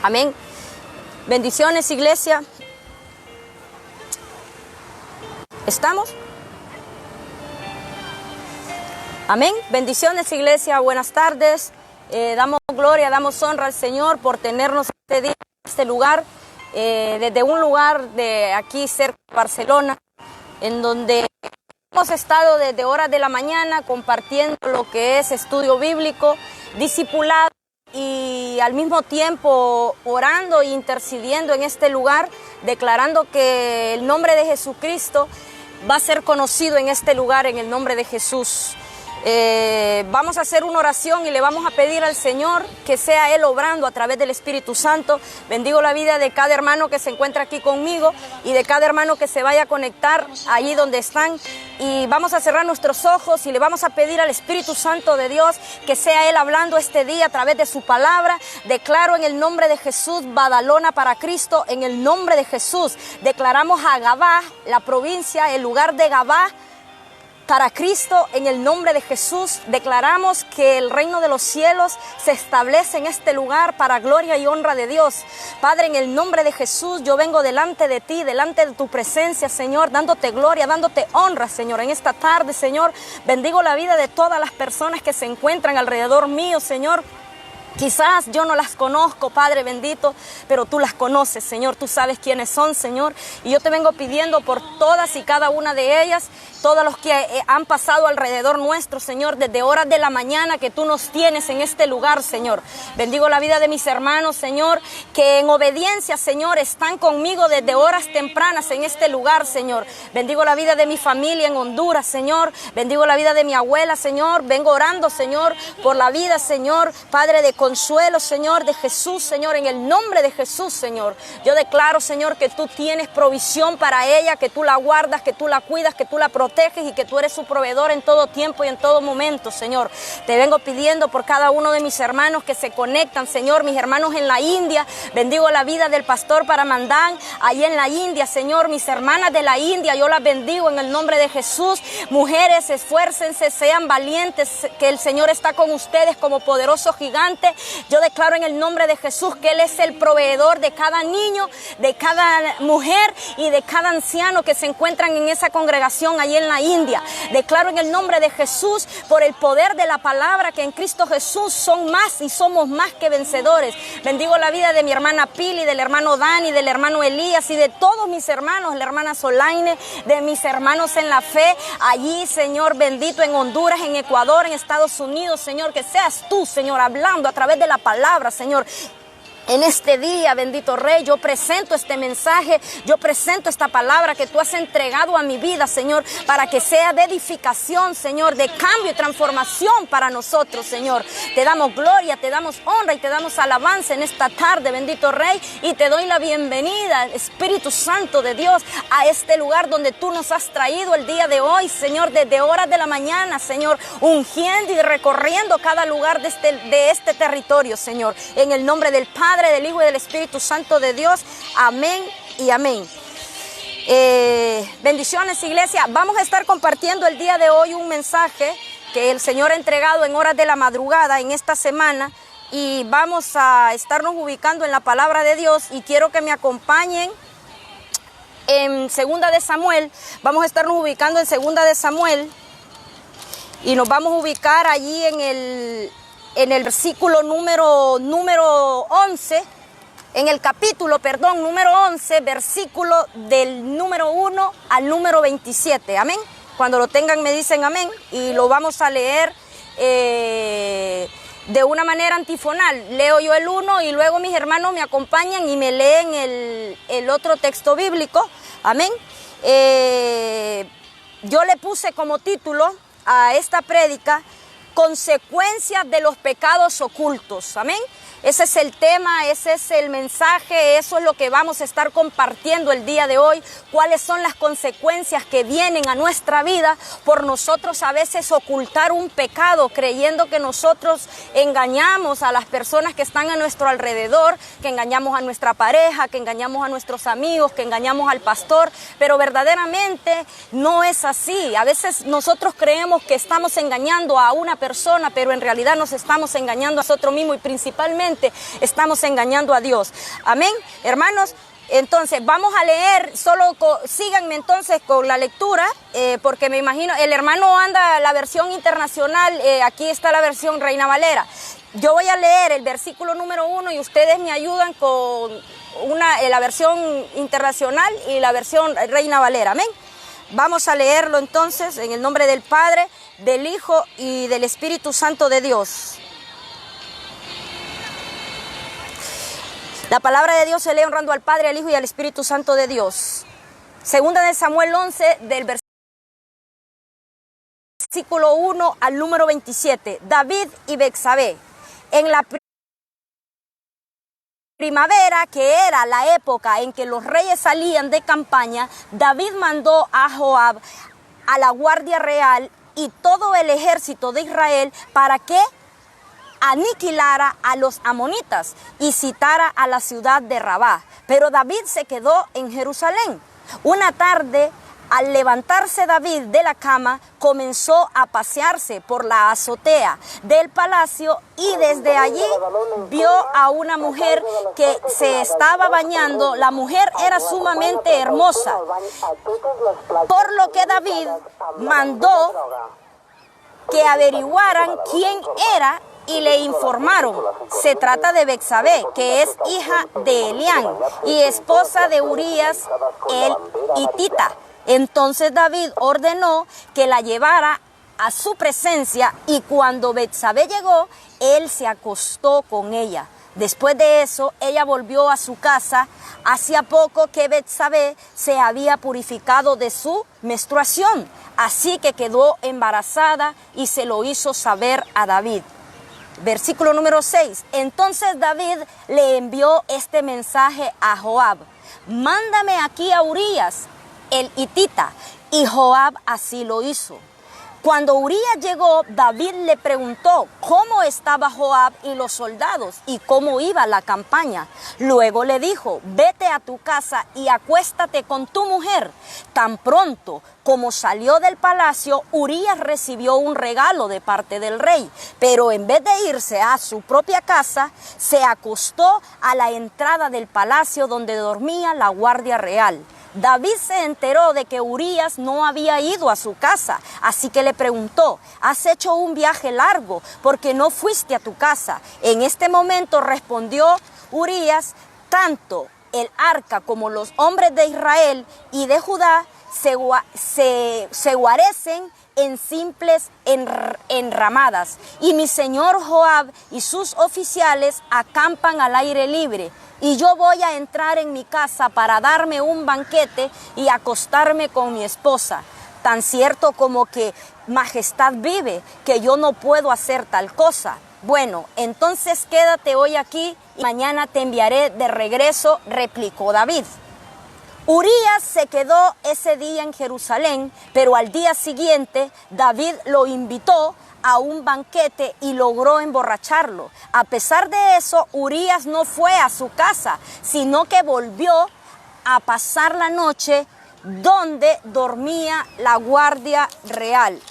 Amén. Bendiciones, iglesia. ¿Estamos? Amén. Bendiciones, iglesia. Buenas tardes. Damos gloria, damos honra al Señor por tenernos este día, en este lugar, desde un lugar de aquí cerca de Barcelona, en donde hemos estado desde horas de la mañana compartiendo lo que es estudio bíblico, discipulado y al mismo tiempo orando e intercediendo en este lugar, declarando que el nombre de Jesucristo va a ser conocido en este lugar, en el nombre de Jesús. Vamos a hacer una oración y le vamos a pedir al Señor que sea Él obrando a través del Espíritu Santo. Bendigo la vida de cada hermano que se encuentra aquí conmigo y de cada hermano que se vaya a conectar allí donde están. Y vamos a cerrar nuestros ojos y le vamos a pedir al Espíritu Santo de Dios que sea Él hablando este día a través de su palabra. Declaro en el nombre de Jesús, Badalona para Cristo, en el nombre de Jesús. Declaramos a Gabá, la provincia, el lugar de Gabá, para Cristo, en el nombre de Jesús. Declaramos que el reino de los cielos se establece en este lugar para gloria y honra de Dios. Padre, en el nombre de Jesús, yo vengo delante de ti, delante de tu presencia, Señor, dándote gloria, dándote honra, Señor. En esta tarde, Señor, bendigo la vida de todas las personas que se encuentran alrededor mío, Señor. Quizás yo no las conozco, Padre bendito, pero tú las conoces, Señor. Tú sabes quiénes son, Señor. Y yo te vengo pidiendo por todas y cada una de ellas, todos los que han pasado alrededor nuestro, Señor, desde horas de la mañana que tú nos tienes en este lugar, Señor. Bendigo la vida de mis hermanos, Señor, que en obediencia, Señor, están conmigo desde horas tempranas en este lugar, Señor. Bendigo la vida de mi familia en Honduras, Señor. Bendigo la vida de mi abuela, Señor. Vengo orando, Señor, por la vida, Señor, Padre de consuelo, Señor, de Jesús, Señor, en el nombre de Jesús, Señor. Yo declaro, Señor, que tú tienes provisión para ella, que tú la guardas, que tú la cuidas, que tú la proteges y que tú eres su proveedor en todo tiempo y en todo momento, Señor. Te vengo pidiendo por cada uno de mis hermanos que se conectan, Señor, mis hermanos en la India. Bendigo la vida del pastor Paramandán, allí en la India, Señor, mis hermanas de la India, yo las bendigo en el nombre de Jesús. Mujeres, esfuércense, sean valientes, que el Señor está con ustedes como poderoso gigante. Yo declaro en el nombre de Jesús que Él es el proveedor de cada niño, de cada mujer y de cada anciano que se encuentran en esa congregación allí en la India. Declaro en el nombre de Jesús, por el poder de la palabra, que en Cristo Jesús son más y somos más que vencedores. Bendigo la vida de mi hermana Pili, del hermano Dani, del hermano Elías y de todos mis hermanos, la hermana Solaine, de mis hermanos en la fe, allí, Señor bendito, en Honduras, en Ecuador, en Estados Unidos, Señor, que seas tú, Señor, hablando a través de la palabra, Señor. En este día, bendito Rey, yo presento este mensaje, yo presento esta palabra que tú has entregado a mi vida, Señor, para que sea de edificación, Señor, de cambio y transformación para nosotros, Señor. Te damos gloria, te damos honra y te damos alabanza en esta tarde, bendito Rey, y te doy la bienvenida, Espíritu Santo de Dios, a este lugar donde tú nos has traído el día de hoy, Señor, desde horas de la mañana, Señor, ungiendo y recorriendo cada lugar de este territorio, Señor, en el nombre del Padre, del Hijo y del Espíritu Santo de Dios. Amén y amén. Bendiciones, iglesia. Vamos a estar compartiendo el día de hoy un mensaje que el Señor ha entregado en horas de la madrugada en esta semana, y vamos a estarnos ubicando en la palabra de Dios, y quiero que me acompañen en Segunda de Samuel. Vamos a estarnos ubicando en Segunda de Samuel y nos vamos a ubicar allí en el versículo número 11, en el capítulo, número 11, versículo del número 1 al número 27. Amén. Cuando lo tengan me dicen amén, y lo vamos a leer de una manera antifonal. Leo yo el 1 y luego mis hermanos me acompañan y me leen el otro texto bíblico. Amén. Yo le puse como título a esta prédica: consecuencias de los pecados ocultos. Amén. Ese es el tema, ese es el mensaje, eso es lo que vamos a estar compartiendo el día de hoy. Cuáles son las consecuencias que vienen a nuestra vida por nosotros a veces ocultar un pecado, creyendo que nosotros engañamos a las personas que están a nuestro alrededor, que engañamos a nuestra pareja, que engañamos a nuestros amigos, que engañamos al pastor, pero verdaderamente no es así. A veces nosotros creemos que estamos engañando a una persona, pero en realidad nos estamos engañando a nosotros mismos y principalmente estamos engañando a Dios. Amén, hermanos. Entonces vamos a leer, síganme entonces con la lectura, porque me imagino, el hermano anda la versión internacional, aquí está la versión Reina Valera. Yo voy a leer el versículo número 1 y ustedes me ayudan con la versión internacional y la versión Reina Valera, amén. Vamos a leerlo entonces en el nombre del Padre, del Hijo y del Espíritu Santo de Dios. La palabra de Dios se lee honrando al Padre, al Hijo y al Espíritu Santo de Dios. Segunda de Samuel 11, del versículo 1 al número 27. David y Betsabé. En la primavera, que era la época en que los reyes salían de campaña, David mandó a Joab, a la guardia real y todo el ejército de Israel para que aniquilara a los amonitas y citara a la ciudad de Rabá. Pero David se quedó en Jerusalén. Una tarde, al levantarse David de la cama, comenzó a pasearse por la azotea del palacio y desde allí vio a una mujer que se estaba bañando. La mujer era sumamente hermosa, por lo que David mandó que averiguaran quién era y le informaron. Se trata de Betsabé, que es hija de Elián y esposa de Urías el hitita. Entonces David ordenó que la llevara a su presencia y cuando Betsabé llegó, él se acostó con ella. Después de eso, ella volvió a su casa. Hacía poco que Betsabé se había purificado de su menstruación, así que quedó embarazada y se lo hizo saber a David. Versículo número 6. Entonces David le envió este mensaje a Joab: mándame aquí a Urías el hitita. Y Joab así lo hizo. Cuando Urías llegó, David le preguntó cómo estaba Joab y los soldados y cómo iba la campaña. Luego le dijo: vete a tu casa y acuéstate con tu mujer. Tan pronto como salió del palacio, Urías recibió un regalo de parte del rey, pero en vez de irse a su propia casa, se acostó a la entrada del palacio donde dormía la guardia real. David se enteró de que Urías no había ido a su casa, así que le preguntó: ¿has hecho un viaje largo? ¿Por qué no fuiste a tu casa? En este momento respondió Urías: tanto el arca como los hombres de Israel y de Judá se guarecen en simples enramadas, y mi señor Joab y sus oficiales acampan al aire libre. Y yo voy a entrar en mi casa para darme un banquete y acostarme con mi esposa. Tan cierto como que majestad vive, que yo no puedo hacer tal cosa. Bueno, entonces quédate hoy aquí y mañana te enviaré de regreso, replicó David. Urías se quedó ese día en Jerusalén, pero al día siguiente David lo invitó a un banquete y logró emborracharlo. A pesar de eso, Urías no fue a su casa, sino que volvió a pasar la noche donde dormía la guardia real.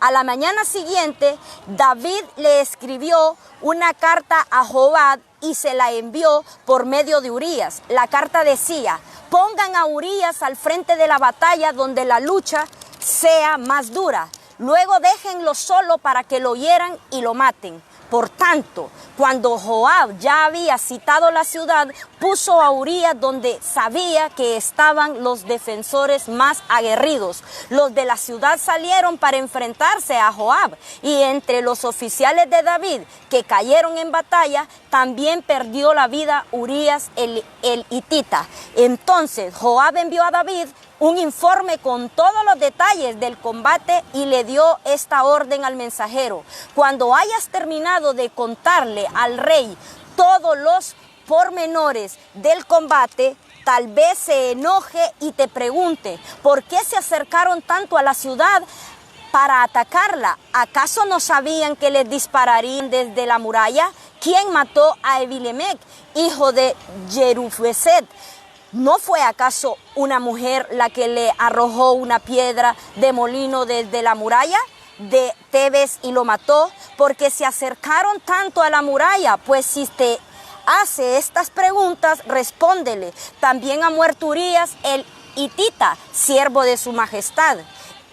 A la mañana siguiente, David le escribió una carta a Joab y se la envió por medio de Urías. La carta decía: pongan a Urías al frente de la batalla donde la lucha sea más dura. Luego déjenlo solo para que lo hieran y lo maten. Por tanto, cuando Joab ya había citado la ciudad, puso a Urías donde sabía que estaban los defensores más aguerridos. Los de la ciudad salieron para enfrentarse a Joab, y entre los oficiales de David que cayeron en batalla, también perdió la vida Urías el hitita. Entonces Joab envió a David un informe con todos los detalles del combate y le dio esta orden al mensajero: cuando hayas terminado de contarle al rey todos los pormenores del combate, tal vez se enoje y te pregunte: ¿por qué se acercaron tanto a la ciudad para atacarla? ¿Acaso no sabían que les dispararían desde la muralla? ¿Quién mató a Evilemec, hijo de Jerubeset, ¿No fue acaso una mujer la que le arrojó una piedra de molino desde la muralla de Tebes y lo mató? Porque se acercaron tanto a la muralla. Pues si te hace estas preguntas, respóndele. También ha muerto Urías el hitita, siervo de su majestad.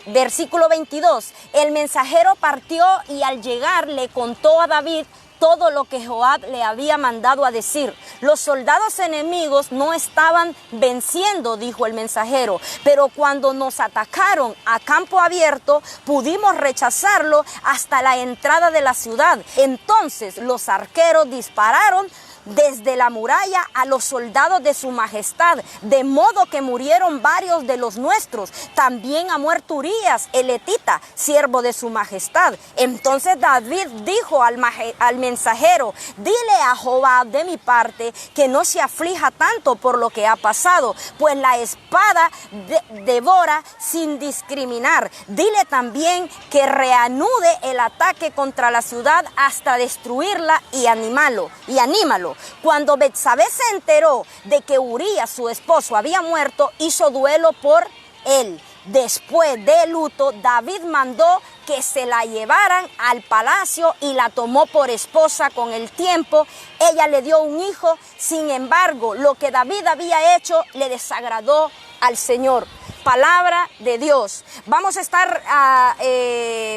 Versículo 22. El mensajero partió y al llegar le contó a David todo lo que Joab le había mandado a decir. Los soldados enemigos no estaban venciendo, dijo el mensajero, pero cuando nos atacaron a campo abierto, pudimos rechazarlo hasta la entrada de la ciudad. Entonces los arqueros dispararon desde la muralla a los soldados de su majestad, de modo que murieron varios de los nuestros. También ha muerto Urías el hitita, siervo de su majestad. Entonces David dijo al mensajero: dile a Joab de mi parte que no se aflija tanto por lo que ha pasado, pues la espada devora sin discriminar. Dile también que reanude el ataque contra la ciudad hasta destruirla y anímalo. Cuando Betsabé se enteró de que Urías, su esposo, había muerto, hizo duelo por él. Después de luto, David mandó que se la llevaran al palacio y la tomó por esposa. Con el tiempo, ella le dio un hijo. Sin embargo, lo que David había hecho le desagradó al Señor. Palabra de Dios. Vamos a estar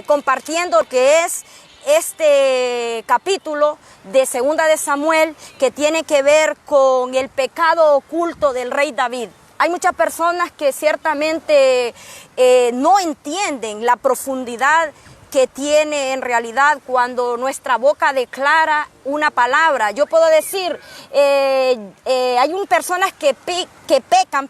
compartiendo lo que es este capítulo de Segunda de Samuel, que tiene que ver con el pecado oculto del rey David. Hay muchas personas que ciertamente no entienden la profundidad que tiene en realidad cuando nuestra boca declara una palabra. Yo puedo decir, hay personas que pecan,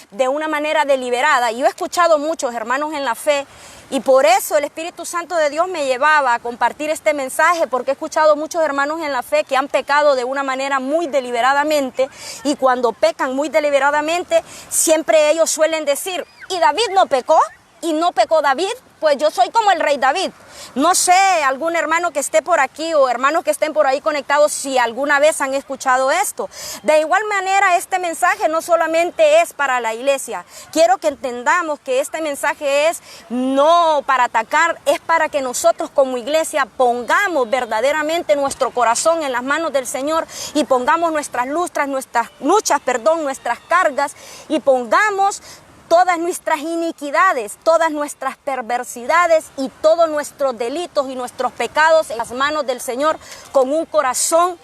de una manera deliberada. Yo he escuchado muchos hermanos en la fe, y por eso el Espíritu Santo de Dios me llevaba a compartir este mensaje, porque he escuchado muchos hermanos en la fe que han pecado de una manera muy deliberadamente, y cuando pecan muy deliberadamente, siempre ellos suelen decir: ¿y David no pecó? ¿Y no pecó David? Pues yo soy como el rey David. No sé, algún hermano que esté por aquí o hermanos que estén por ahí conectados, si alguna vez han escuchado esto. De igual manera, este mensaje no solamente es para la iglesia. Quiero que entendamos que este mensaje es no para atacar, es para que nosotros como iglesia pongamos verdaderamente nuestro corazón en las manos del Señor y pongamos nuestras luchas, nuestras cargas, y pongamos todas nuestras iniquidades, todas nuestras perversidades y todos nuestros delitos y nuestros pecados en las manos del Señor, con un corazón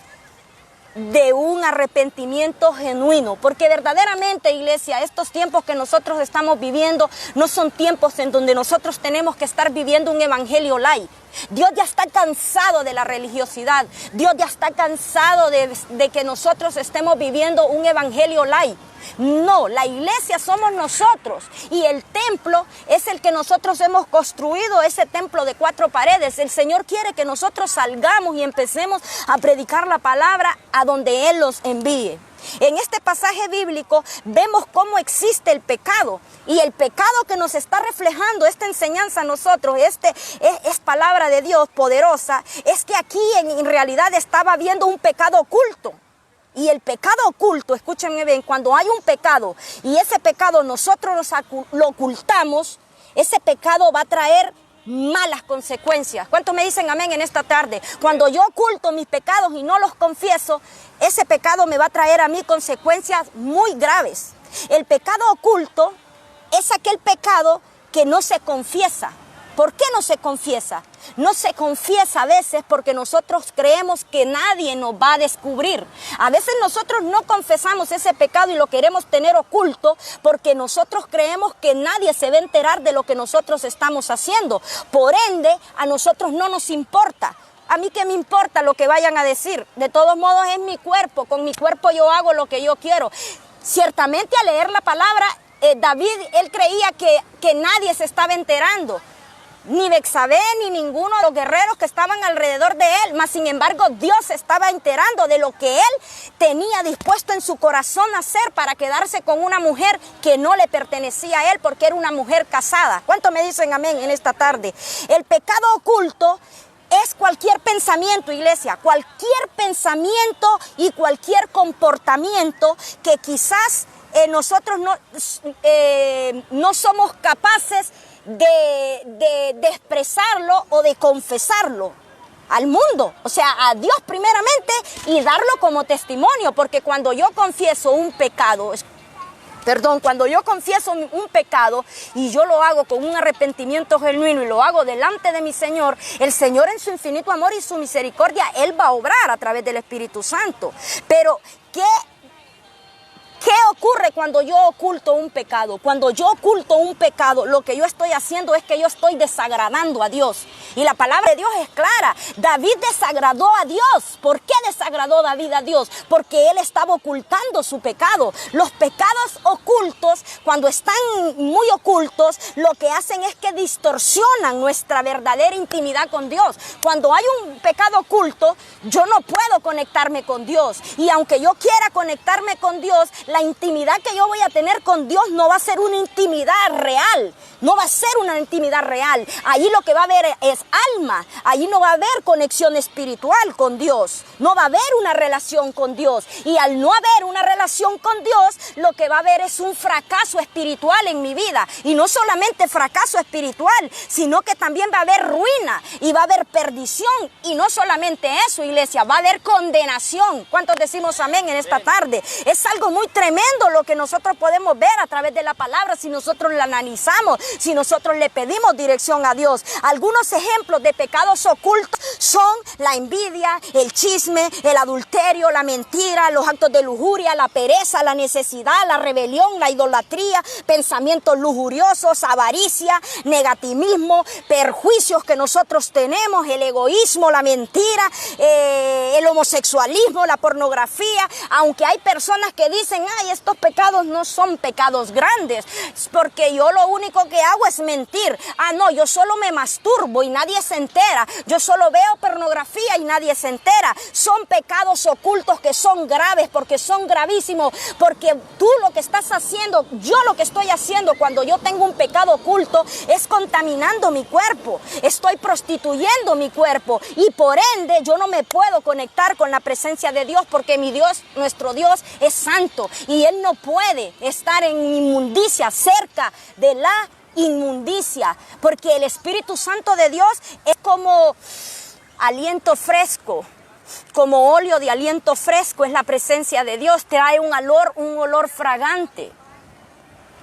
de un arrepentimiento genuino. Porque verdaderamente, iglesia, estos tiempos que nosotros estamos viviendo no son tiempos en donde nosotros tenemos que estar viviendo un evangelio light. Dios ya está cansado de la religiosidad. Dios ya está cansado de que nosotros estemos viviendo un evangelio light. No, la iglesia somos nosotros, y el templo es el que nosotros hemos construido, ese templo de 4 paredes. El Señor quiere que nosotros salgamos y empecemos a predicar la palabra a donde Él los envíe. En este pasaje bíblico vemos cómo existe el pecado, y el pecado que nos está reflejando esta enseñanza a nosotros, es palabra de Dios poderosa, es que aquí en realidad estaba habiendo un pecado oculto. Y el pecado oculto, escúchenme bien, cuando hay un pecado y ese pecado nosotros lo ocultamos, ese pecado va a traer malas consecuencias. ¿Cuántos me dicen amén en esta tarde? Cuando yo oculto mis pecados y no los confieso, ese pecado me va a traer a mí consecuencias muy graves. El pecado oculto es aquel pecado que no se confiesa. ¿Por qué no se confiesa? No se confiesa a veces porque nosotros creemos que nadie nos va a descubrir. A veces nosotros no confesamos ese pecado y lo queremos tener oculto porque nosotros creemos que nadie se va a enterar de lo que nosotros estamos haciendo. Por ende, a nosotros no nos importa. A mí qué me importa lo que vayan a decir. De todos modos es mi cuerpo. Con mi cuerpo yo hago lo que yo quiero. Ciertamente al leer la palabra, David, él creía que nadie se estaba enterando. Ni Betsabé ni ninguno de los guerreros que estaban alrededor de él, mas sin embargo Dios se estaba enterando de lo que él tenía dispuesto en su corazón hacer para quedarse con una mujer que no le pertenecía a él, porque era una mujer casada. ¿Cuántos me dicen amén en esta tarde? El pecado oculto es cualquier pensamiento, iglesia, cualquier pensamiento y cualquier comportamiento que quizás nosotros no somos capaces de expresarlo o de confesarlo al mundo, o sea, a Dios primeramente, y darlo como testimonio, porque cuando yo confieso un pecado, cuando yo confieso un pecado y yo lo hago con un arrepentimiento genuino y lo hago delante de mi Señor, el Señor en su infinito amor y su misericordia, Él va a obrar a través del Espíritu Santo. Pero, ¿qué ocurre cuando yo oculto un pecado? Cuando yo oculto un pecado, lo que yo estoy haciendo es que yo estoy desagradando a Dios. Y la palabra de Dios es clara. David desagradó a Dios. ¿Por qué desagradó David a Dios? Porque él estaba ocultando su pecado. Los pecados ocultos, cuando están muy ocultos, lo que hacen es que distorsionan nuestra verdadera intimidad con Dios. Cuando hay un pecado oculto, yo no puedo conectarme con Dios. Y aunque yo quiera conectarme con Dios, la intimidad que yo voy a tener con Dios no va a ser una intimidad real. No va a ser una intimidad real. Allí lo que va a haber es alma. Allí no va a haber conexión espiritual con Dios. No va a haber una relación con Dios. Y al no haber una relación con Dios, lo que va a haber es un fracaso espiritual en mi vida. Y no solamente fracaso espiritual, sino que también va a haber ruina y va a haber perdición. Y no solamente eso, iglesia, va a haber condenación. ¿Cuántos decimos amén en esta tarde? Es algo muy tremendo lo que nosotros podemos ver a través de la palabra si nosotros la analizamos, si nosotros le pedimos dirección a Dios. Algunos ejemplos de pecados ocultos son la envidia, el chisme, el adulterio, la mentira, los actos de lujuria, la pereza, la necesidad, la rebelión, la idolatría, pensamientos lujuriosos, avaricia, negativismo, perjuicios que nosotros tenemos, el egoísmo, la mentira, el homosexualismo, la pornografía. Aunque hay personas que dicen, ay, estos pecados no son pecados grandes, porque yo lo único que hago es mentir. Ah, no, yo solo me masturbo y nadie se entera. Yo solo veo pornografía y nadie se entera. Son pecados ocultos que son graves, porque son gravísimos, porque tú lo que estás haciendo, yo lo que estoy haciendo cuando yo tengo un pecado oculto es contaminando mi cuerpo. Estoy prostituyendo mi cuerpo y por ende yo no me puedo conectar con la presencia de Dios, porque mi Dios, nuestro Dios, es santo y Él no puede estar en inmundicia, cerca de la inmundicia, porque el Espíritu Santo de Dios es como aliento fresco, como óleo de aliento fresco. Es la presencia de Dios, trae un olor fragante.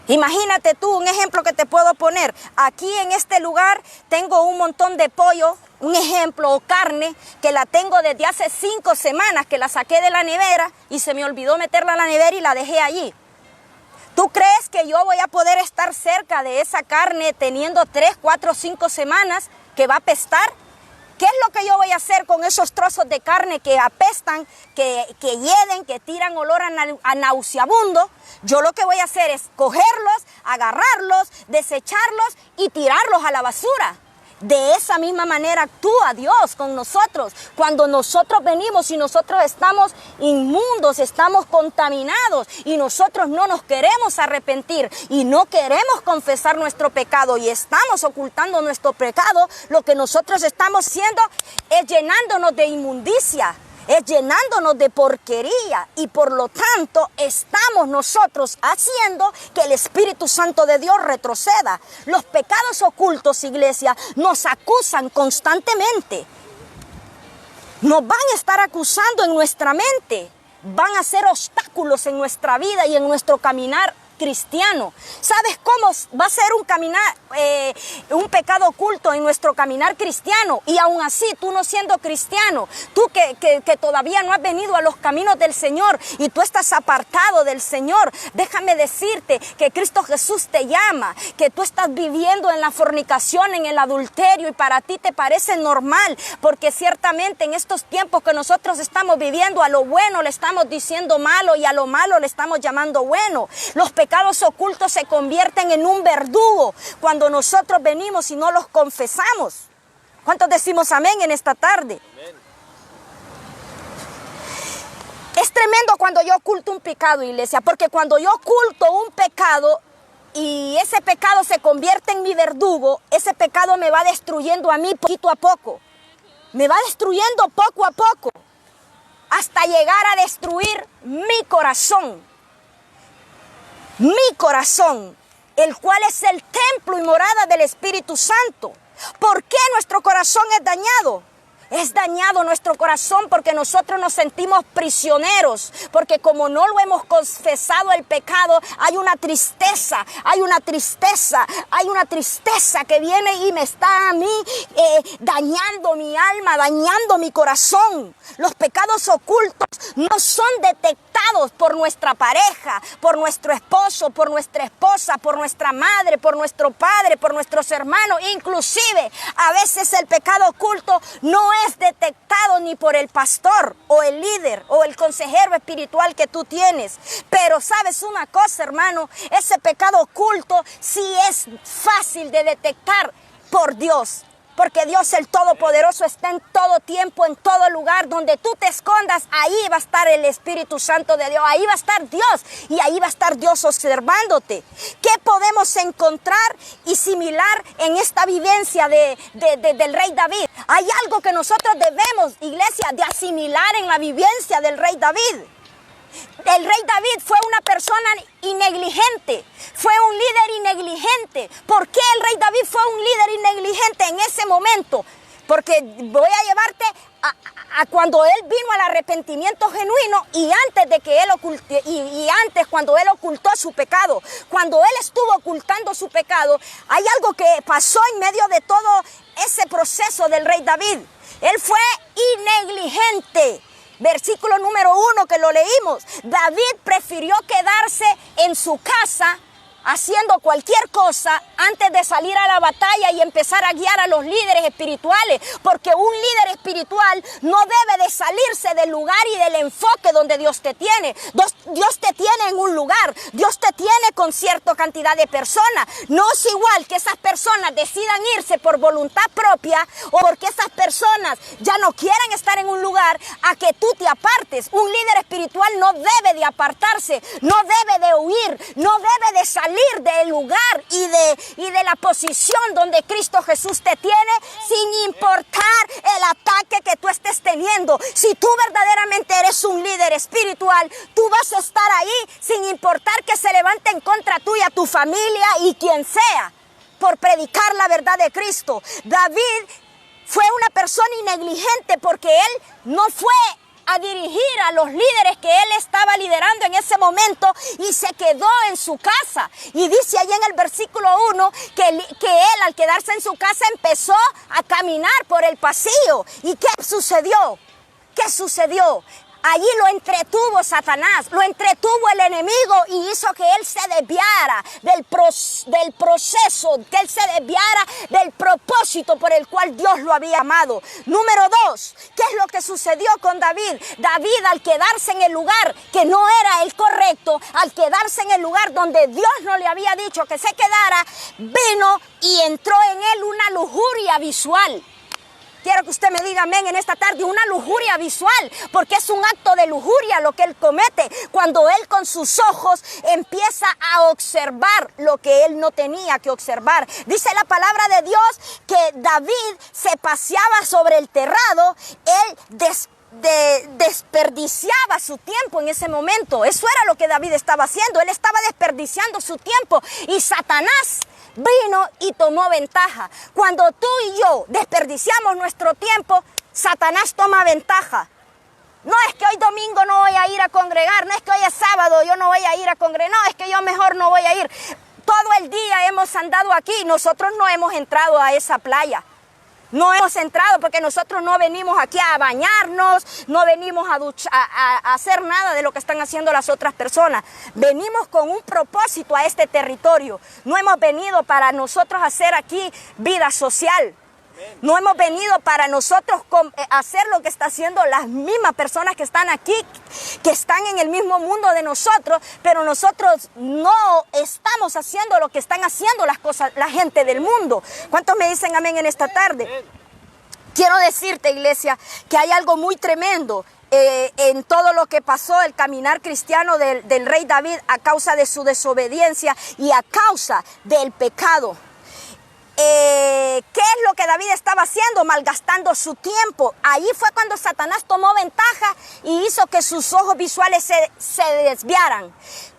Imagínate tú, un ejemplo que te puedo poner. Aquí en este lugar tengo un montón de pollo, un ejemplo, o carne, que la tengo desde hace 5 semanas, que la saqué de la nevera y se me olvidó meterla a la nevera y la dejé allí. ¿Tú crees que yo voy a poder estar cerca de esa carne teniendo 3, 4, 5 semanas que va a apestar? ¿Qué es lo que yo voy a hacer con esos trozos de carne que apestan, que hieden, que tiran olor a nauseabundo? Yo lo que voy a hacer es cogerlos, agarrarlos, desecharlos y tirarlos a la basura. De esa misma manera actúa Dios con nosotros. Cuando nosotros venimos y nosotros estamos inmundos, estamos contaminados y nosotros no nos queremos arrepentir y no queremos confesar nuestro pecado y estamos ocultando nuestro pecado, lo que nosotros estamos haciendo es llenándonos de inmundicia, es llenándonos de porquería, y por lo tanto estamos nosotros haciendo que el Espíritu Santo de Dios retroceda. Los pecados ocultos, iglesia, nos acusan constantemente. Nos van a estar acusando en nuestra mente, van a ser obstáculos en nuestra vida y en nuestro caminar cristiano. ¿Sabes cómo va a ser un pecado oculto en nuestro caminar cristiano? Y aún así, tú no siendo cristiano, tú que todavía no has venido a los caminos del Señor y tú estás apartado del Señor, déjame decirte que Cristo Jesús te llama, que tú estás viviendo en la fornicación, en el adulterio, y para ti te parece normal, porque ciertamente en estos tiempos que nosotros estamos viviendo, a lo bueno le estamos diciendo malo y a lo malo le estamos llamando bueno. Los pecados ocultos se convierten en un verdugo cuando nosotros venimos y no los confesamos. ¿Cuántos decimos amén en esta tarde? Amén. Es tremendo cuando yo oculto un pecado, iglesia, porque cuando yo oculto un pecado y ese pecado se convierte en mi verdugo, ese pecado me va destruyendo a mí poquito a poco. me va destruyendo poco a poco, hasta llegar a destruir mi corazón, el cual es el templo y morada del Espíritu Santo. ¿Por qué nuestro corazón es dañado? Es dañado nuestro corazón porque nosotros nos sentimos prisioneros, porque como no lo hemos confesado el pecado, hay una tristeza que viene y me está a mí dañando mi alma, dañando mi corazón. Los pecados ocultos no son detectados por nuestra pareja, por nuestro esposo, por nuestra esposa, por nuestra madre, por nuestro padre, por nuestros hermanos. Inclusive, a veces el pecado oculto no es detectado ni por el pastor o el líder o el consejero espiritual que tú tienes. Pero sabes una cosa, hermano, ese pecado oculto sí es fácil de detectar por Dios. Porque Dios el Todopoderoso está en todo tiempo, en todo lugar. Donde tú te escondas, ahí va a estar el Espíritu Santo de Dios. Ahí va a estar Dios y ahí va a estar Dios observándote. ¿Qué podemos encontrar y similar en esta vivencia del rey David? Hay algo que nosotros debemos, iglesia, de asimilar en la vivencia del rey David. El rey David fue una persona innegligente, fue un líder innegligente. ¿Por qué el rey David fue un líder innegligente en ese momento? Porque voy a llevarte a cuando él vino al arrepentimiento genuino y antes de que él cuando él ocultó su pecado. Cuando él estuvo ocultando su pecado, hay algo que pasó en medio de todo ese proceso del rey David. Él fue innegligente. Versículo número 1 que lo leímos. David prefirió quedarse en su casa haciendo cualquier cosa antes de salir a la batalla y empezar a guiar a los líderes espirituales, porque un líder espiritual no debe de salirse del lugar y del enfoque donde Dios te tiene. Dios te tiene en un lugar, Dios te tiene con cierta cantidad de personas. No es igual que esas personas decidan irse por voluntad propia o porque esas personas ya no quieren estar en un lugar a que tú te apartes. Un líder espiritual no debe de apartarse, no debe de huir, no debe de salir del lugar y de la posición donde Cristo Jesús te tiene, sin importar el ataque que tú estés teniendo. Si tú verdaderamente eres un líder espiritual, tú vas a estar ahí sin importar que se levante en contra tuya, tu familia y quien sea, por predicar la verdad de Cristo. David fue una persona innegligente porque él no fue a dirigir a los líderes que él estaba liderando en ese momento y se quedó en su casa. Y dice ahí en el versículo 1 que él al quedarse en su casa empezó a caminar por el pasillo. ¿Y qué sucedió? ¿Qué sucedió? Allí lo entretuvo Satanás, lo entretuvo el enemigo y hizo que él se desviara del proceso, que él se desviara del propósito por el cual Dios lo había amado. Número 2, ¿qué es lo que sucedió con David? David, al quedarse en el lugar que no era el correcto, al quedarse en el lugar donde Dios no le había dicho que se quedara, vino y entró en él una lujuria visual. Quiero que usted me diga amén en esta tarde, una lujuria visual, porque es un acto de lujuria lo que él comete cuando él con sus ojos empieza a observar lo que él no tenía que observar. Dice la palabra de Dios que David se paseaba sobre el terrado, él desperdiciaba su tiempo en ese momento. Eso era lo que David estaba haciendo, él estaba desperdiciando su tiempo y Satanás vino y tomó ventaja. Cuando tú y yo desperdiciamos nuestro tiempo, Satanás toma ventaja. No es que hoy domingo no voy a ir a congregar, no es que hoy es sábado yo no voy a ir a congregar, no, es que yo mejor no voy a ir. Todo el día hemos andado aquí, nosotros no hemos entrado a esa playa. No hemos entrado porque nosotros no venimos aquí a bañarnos, no venimos a hacer nada de lo que están haciendo las otras personas. Venimos con un propósito a este territorio. No hemos venido para nosotros hacer aquí vida social. No hemos venido para nosotros hacer lo que está haciendo las mismas personas que están aquí, que están en el mismo mundo de nosotros, pero nosotros no estamos haciendo lo que están haciendo la gente del mundo. ¿Cuántos me dicen amén en esta tarde? Quiero decirte, iglesia, que hay algo muy tremendo en todo lo que pasó, el caminar cristiano del rey David a causa de su desobediencia y a causa del pecado. ¿qué es lo que David estaba haciendo? Malgastando su tiempo. Ahí fue cuando Satanás tomó ventaja y hizo que sus ojos visuales se desviaran.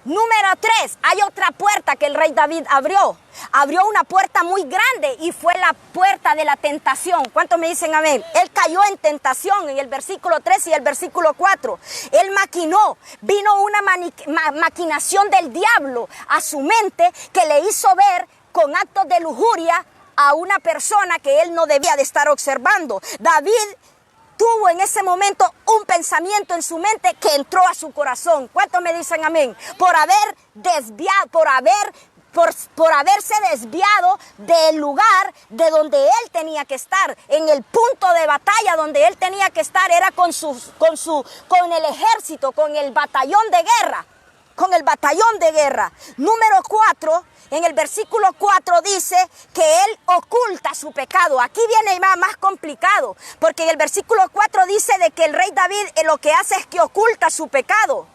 Número 3, hay otra puerta que el rey David abrió. Abrió una puerta muy grande y fue la puerta de la tentación. ¿Cuántos me dicen amén? Él cayó en tentación en el versículo 3 y el versículo 4. Él maquinó, vino una maquinación del diablo a su mente que le hizo ver con actos de lujuria a una persona que él no debía de estar observando. David tuvo en ese momento un pensamiento en su mente que entró a su corazón. ¿Cuántos me dicen amén? Por haber desviado, por haberse desviado del lugar de donde él tenía que estar, en el punto de batalla donde él tenía que estar, era con el ejército, con el batallón de guerra. Con el batallón de guerra. Número 4, en el versículo 4 dice que él oculta su pecado. Aquí viene más complicado, porque en el versículo 4 dice de que el rey David lo que hace es que oculta su pecado.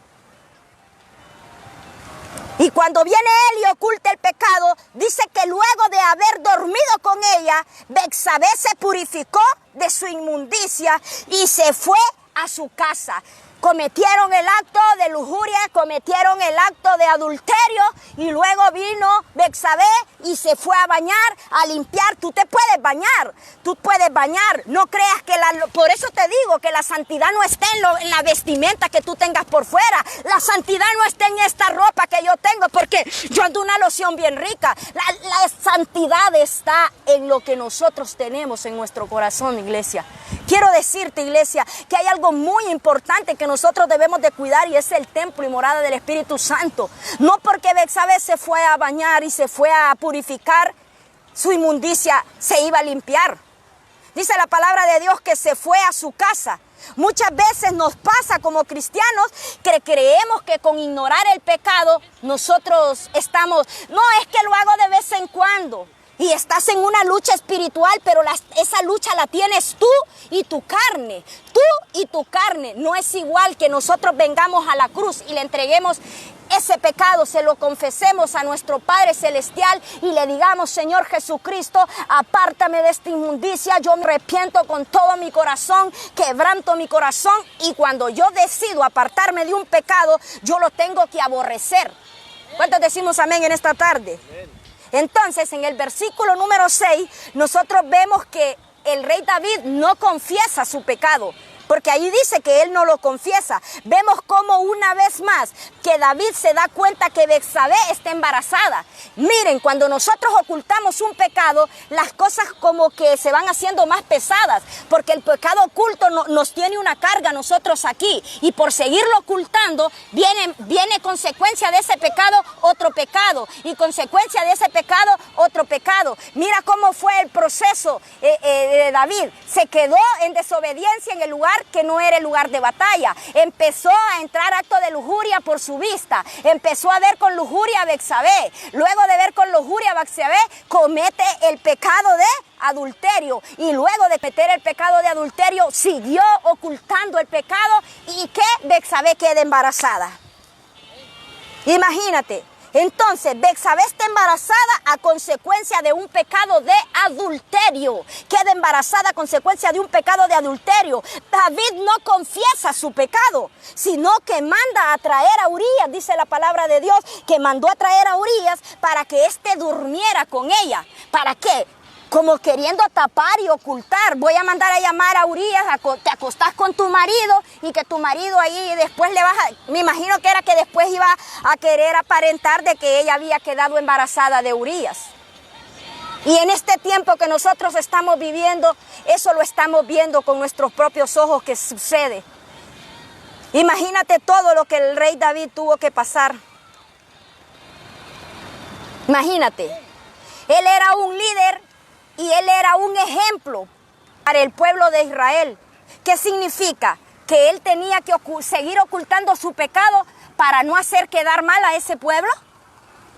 Y cuando viene él y oculta el pecado, dice que luego de haber dormido con ella, Betsabé se purificó de su inmundicia y se fue a su casa. Cometieron el acto de lujuria, cometieron el acto de adulterio y luego vino Betsabé y se fue a bañar, a limpiar. Tú te puedes bañar, no creas que por eso te digo que la santidad no está en la vestimenta que tú tengas por fuera. La santidad no está en esta ropa que yo tengo porque yo ando una loción bien rica. La santidad está en lo que nosotros tenemos en nuestro corazón, iglesia. Quiero decirte, iglesia, que hay algo muy importante que nosotros debemos de cuidar y es el templo y morada del Espíritu Santo. No porque Betsabé se fue a bañar y se fue a purificar, su inmundicia se iba a limpiar. Dice la palabra de Dios que se fue a su casa. Muchas veces nos pasa como cristianos que creemos que con ignorar el pecado nosotros estamos, no es que lo hago de vez en cuando. Y estás en una lucha espiritual, pero esa lucha la tienes tú y tu carne. Tú y tu carne. No es igual que nosotros vengamos a la cruz y le entreguemos ese pecado, se lo confesemos a nuestro Padre Celestial y le digamos: Señor Jesucristo, apártame de esta inmundicia, yo me arrepiento con todo mi corazón, quebranto mi corazón, y cuando yo decido apartarme de un pecado, yo lo tengo que aborrecer. ¿Cuántos decimos amén en esta tarde? Entonces, en el versículo número 6, nosotros vemos que el rey David no confiesa su pecado, porque ahí dice que él no lo confiesa. Vemos cómo una vez más que David se da cuenta que Betsabé está embarazada. Miren, cuando nosotros ocultamos un pecado, las cosas como que se van haciendo más pesadas, porque el pecado oculto nos tiene una carga a nosotros aquí, y por seguirlo ocultando viene consecuencia de ese pecado otro pecado, y consecuencia de ese pecado otro pecado. Mira cómo fue el proceso de David. Se quedó en desobediencia en el lugar que no era el lugar de batalla. Empezó a entrar acto de lujuria por su vista. Empezó a ver con lujuria a Betsabé. Luego de ver con lujuria a Betsabé, comete el pecado de adulterio. Y luego de cometer el pecado de adulterio, siguió ocultando el pecado, y que Betsabé quede embarazada. Imagínate. Entonces, Betsabé está embarazada a consecuencia de un pecado de adulterio. Queda embarazada a consecuencia de un pecado de adulterio. David no confiesa su pecado, sino que manda a traer a Urías, dice la palabra de Dios, que mandó a traer a Urías para que éste durmiera con ella. ¿Para qué? Como queriendo tapar y ocultar. Voy a mandar a llamar a Urías, te acostás con tu marido, y que tu marido ahí después me imagino que era que después iba a querer aparentar de que ella había quedado embarazada de Urías. Y en este tiempo que nosotros estamos viviendo, eso lo estamos viendo con nuestros propios ojos que sucede. Imagínate todo lo que el rey David tuvo que pasar. Imagínate, él era un líder y él era un ejemplo para el pueblo de Israel. ¿Qué significa? Que él tenía que seguir ocultando su pecado para no hacer quedar mal a ese pueblo.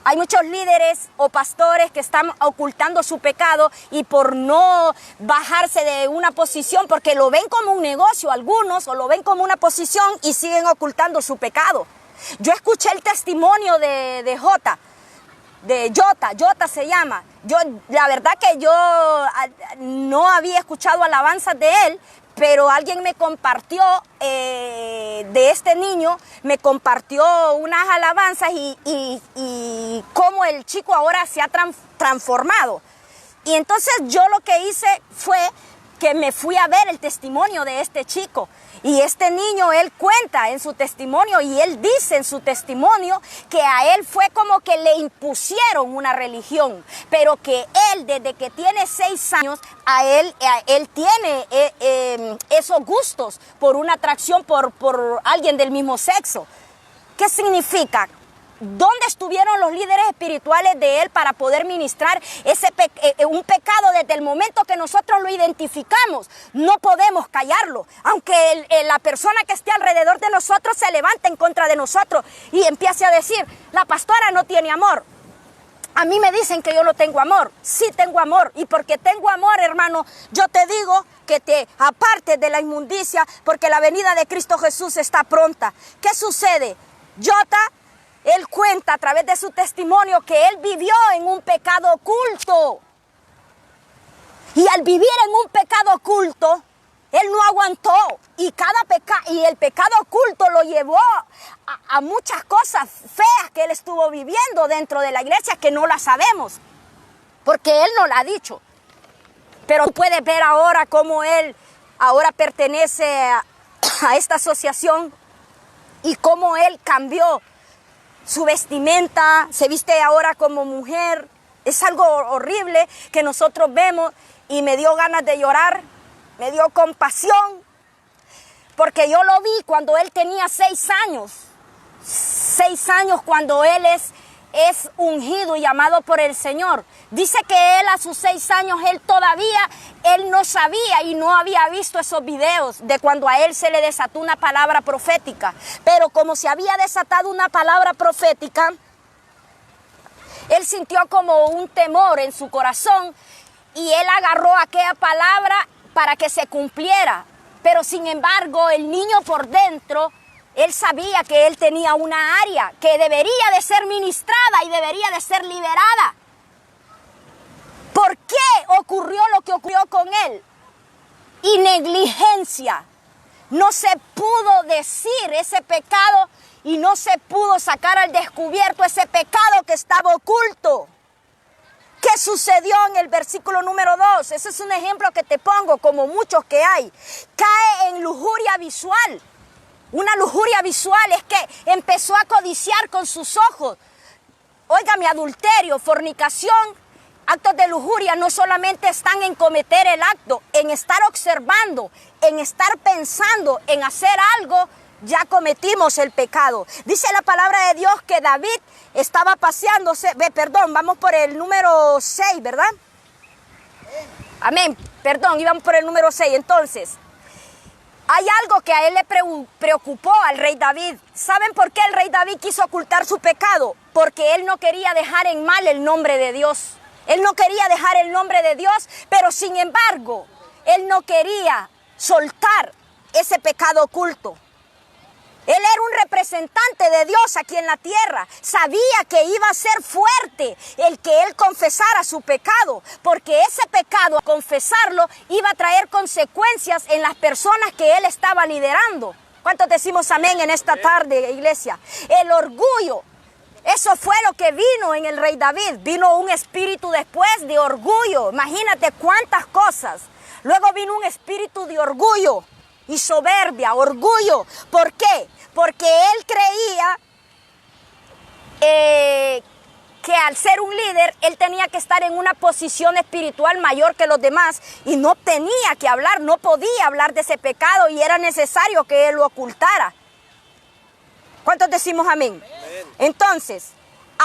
Hay muchos líderes o pastores que están ocultando su pecado y por no bajarse de una posición, porque lo ven como un negocio algunos, o lo ven como una posición y siguen ocultando su pecado. Yo escuché el testimonio de Jota. de Jota se llama. La verdad que yo no había escuchado alabanzas de él, pero alguien me compartió de este niño, me compartió unas alabanzas y cómo el chico ahora se ha transformado. Y entonces yo lo que hice fue que me fui a ver el testimonio de este chico. Y este niño, él cuenta en su testimonio y él dice en su testimonio que a él fue como que le impusieron una religión, pero que él desde que tiene 6 años, él tiene esos gustos por una atracción por alguien del mismo sexo. ¿Qué significa? ¿Dónde estuvieron los líderes espirituales de él para poder ministrar un pecado desde el momento que nosotros lo identificamos? No podemos callarlo, aunque la persona que esté alrededor de nosotros se levante en contra de nosotros y empiece a decir, la pastora no tiene amor. A mí me dicen que yo no tengo amor. Sí tengo amor, y porque tengo amor, hermano, yo te digo que te apartes de la inmundicia, porque la venida de Cristo Jesús está pronta. ¿Qué sucede? Jota, él cuenta a través de su testimonio que él vivió en un pecado oculto. Y al vivir en un pecado oculto, él no aguantó. Y el pecado oculto lo llevó a muchas cosas feas que él estuvo viviendo dentro de la iglesia que no las sabemos. Porque él no la ha dicho. Pero tú puedes ver ahora cómo él ahora pertenece a esta asociación y cómo él cambió su vestimenta, se viste ahora como mujer. Es algo horrible que nosotros vemos y me dio ganas de llorar, me dio compasión, porque yo lo vi cuando él tenía 6 años. 6 años cuando él es ungido y llamado por el Señor. Dice que él a sus 6 años, él no sabía y no había visto esos videos de cuando a él se le desató una palabra profética. Pero como se había desatado una palabra profética, él sintió como un temor en su corazón y él agarró aquella palabra para que se cumpliera. Pero sin embargo, el niño por dentro, él sabía que él tenía una área que debería de ser ministrada y debería de ser liberada. ¿Por qué ocurrió lo que ocurrió con él? Y negligencia. No se pudo decir ese pecado y no se pudo sacar al descubierto ese pecado que estaba oculto. ¿Qué sucedió en el versículo número 2? Ese es un ejemplo que te pongo, como muchos que hay. Cae en lujuria visual. Una lujuria visual es que empezó a codiciar con sus ojos. Óigame, adulterio, fornicación, actos de lujuria no solamente están en cometer el acto, en estar observando, en estar pensando, en hacer algo, ya cometimos el pecado. Dice la palabra de Dios que David estaba paseándose, vamos por el número 6, ¿verdad? Amén, íbamos por el número 6. Entonces, hay algo que a él le preocupó al rey David. ¿Saben por qué el rey David quiso ocultar su pecado? Porque él no quería dejar en mal el nombre de Dios. Él no quería dejar el nombre de Dios, pero sin embargo, él no quería soltar ese pecado oculto. Él era un representante de Dios aquí en la tierra. Sabía que iba a ser fuerte el que él confesara su pecado, porque ese pecado, al confesarlo, iba a traer consecuencias en las personas que él estaba liderando. ¿Cuántos decimos amén en esta tarde, iglesia? El orgullo. Eso fue lo que vino en el rey David. Vino un espíritu después de orgullo. Imagínate cuántas cosas. Luego vino un espíritu de orgullo y soberbia, orgullo. ¿Por qué? Porque él creía que al ser un líder, él tenía que estar en una posición espiritual mayor que los demás y no tenía que hablar, no podía hablar de ese pecado y era necesario que él lo ocultara. ¿Cuántos decimos amén? Entonces,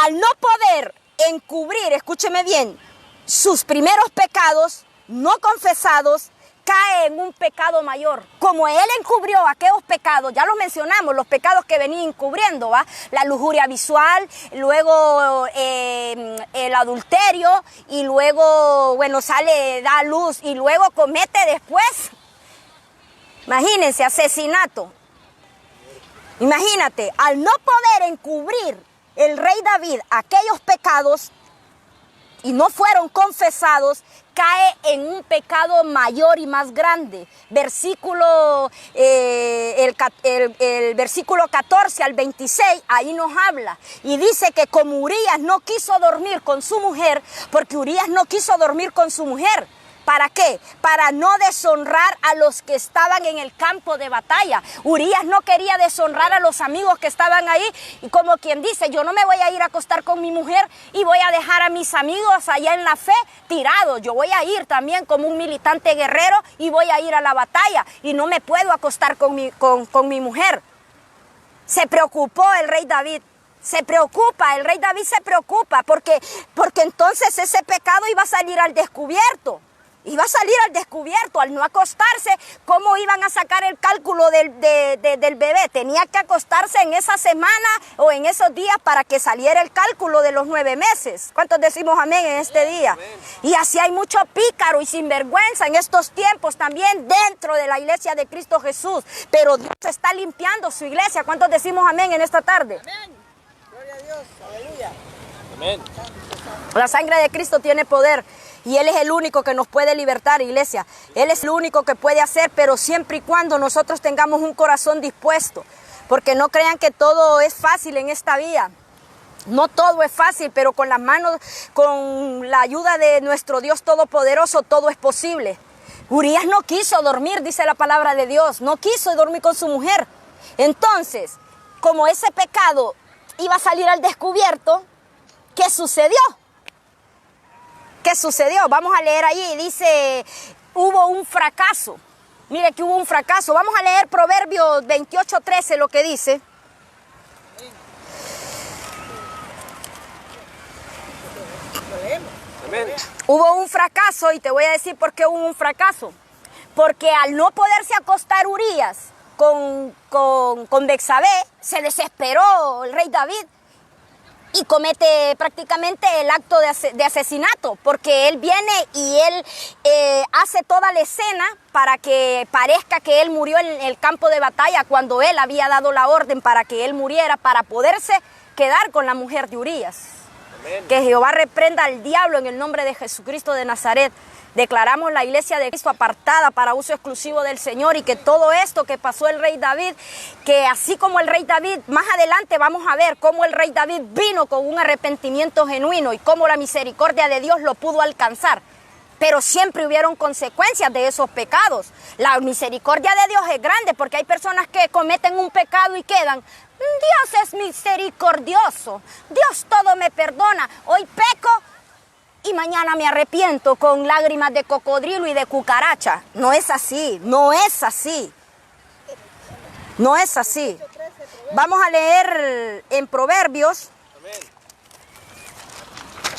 al no poder encubrir, escúcheme bien, sus primeros pecados no confesados, cae en un pecado mayor. Como él encubrió aquellos pecados, ya los mencionamos, los pecados que venía encubriendo, ¿va? La lujuria visual, luego el adulterio, y luego, da a luz, y luego comete después, imagínense, asesinato. Imagínate, al no poder encubrir el rey David aquellos pecados y no fueron confesados, cae en un pecado mayor y más grande. El versículo 14 al 26, ahí nos habla. Y dice que como Urías no quiso dormir con su mujer, porque Urías no quiso dormir con su mujer. ¿Para qué? Para no deshonrar a los que estaban en el campo de batalla. Urías no quería deshonrar a los amigos que estaban ahí. Y como quien dice, yo no me voy a ir a acostar con mi mujer y voy a dejar a mis amigos allá en la fe tirados. Yo voy a ir también como un militante guerrero y voy a ir a la batalla. Y no me puedo acostar con mi mujer. Se preocupó el rey David. El rey David se preocupa porque entonces ese pecado iba a salir al descubierto. Iba a salir al descubierto, al no acostarse. ¿Cómo iban a sacar el cálculo del bebé? Tenía que acostarse en esa semana o en esos días para que saliera el cálculo de los 9 meses. ¿Cuántos decimos amén en este día? Y así hay mucho pícaro y sinvergüenza en estos tiempos también dentro de la iglesia de Cristo Jesús. Pero Dios está limpiando su iglesia. ¿Cuántos decimos amén en esta tarde? Amén. Gloria a Dios. Aleluya. Amén. La sangre de Cristo tiene poder. Y Él es el único que nos puede libertar, iglesia. Él es el único que puede hacer, pero siempre y cuando nosotros tengamos un corazón dispuesto. Porque no crean que todo es fácil en esta vida. No todo es fácil, pero con las manos, con la ayuda de nuestro Dios Todopoderoso, todo es posible. Urías no quiso dormir, dice la palabra de Dios. No quiso dormir con su mujer. Entonces, como ese pecado iba a salir al descubierto, ¿qué sucedió? ¿Qué sucedió? Vamos a leer allí, dice, hubo un fracaso. Mire que hubo un fracaso. Vamos a leer Proverbios 28:13, lo que dice. Amén. Hubo un fracaso y te voy a decir por qué hubo un fracaso. Porque al no poderse acostar Urías con Betsabé, se desesperó el rey David y comete prácticamente el acto de asesinato, porque él viene y él hace toda la escena para que parezca que él murió en el campo de batalla cuando él había dado la orden para que él muriera, para poderse quedar con la mujer de Urías. Amén. Que Jehová reprenda al diablo en el nombre de Jesucristo de Nazaret. Declaramos la iglesia de Cristo apartada para uso exclusivo del Señor, y que todo esto que pasó el rey David, que así como el rey David, más adelante vamos a ver cómo el rey David vino con un arrepentimiento genuino y cómo la misericordia de Dios lo pudo alcanzar. Pero siempre hubieron consecuencias de esos pecados. La misericordia de Dios es grande, porque hay personas que cometen un pecado y quedan, Dios es misericordioso, Dios todo me perdona, hoy peco y mañana me arrepiento con lágrimas de cocodrilo y de cucaracha. No es así, no es así. No es así. Vamos a leer en Proverbios.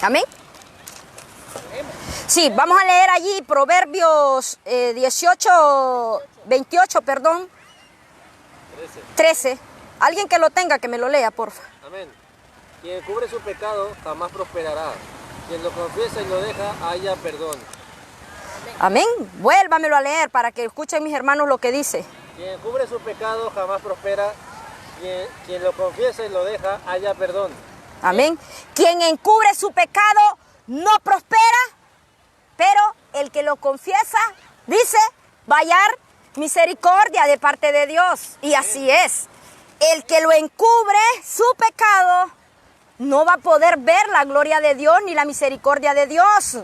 Amén. Sí, vamos a leer allí Proverbios 28, perdón. 13. Alguien que lo tenga, que me lo lea, porfa. Amén. Quien cubre su pecado jamás prosperará. Quien lo confiesa y lo deja, haya perdón. Amén. Vuélvamelo a leer para que escuchen mis hermanos lo que dice. Quien cubre su pecado jamás prospera. Quien lo confiesa y lo deja, haya perdón. Amén. Quien encubre su pecado no prospera, pero el que lo confiesa, dice, va a hallar misericordia de parte de Dios. Y así es. El que lo encubre su pecado no va a poder ver la gloria de Dios ni la misericordia de Dios.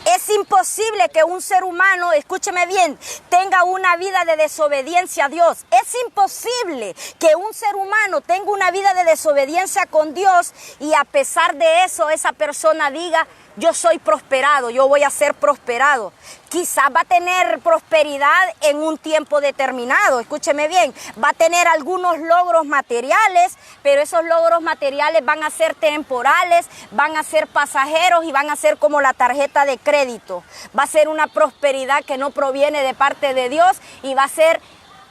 Es imposible que un ser humano, escúcheme bien, tenga una vida de desobediencia a Dios. Es imposible que un ser humano tenga una vida de desobediencia con Dios y a pesar de eso esa persona diga, yo soy prosperado, yo voy a ser prosperado. Quizás va a tener prosperidad en un tiempo determinado, escúcheme bien, va a tener algunos logros materiales, pero esos logros materiales van a ser temporales, van a ser pasajeros y van a ser como la tarjeta de crédito. Va a ser una prosperidad que no proviene de parte de Dios y va a ser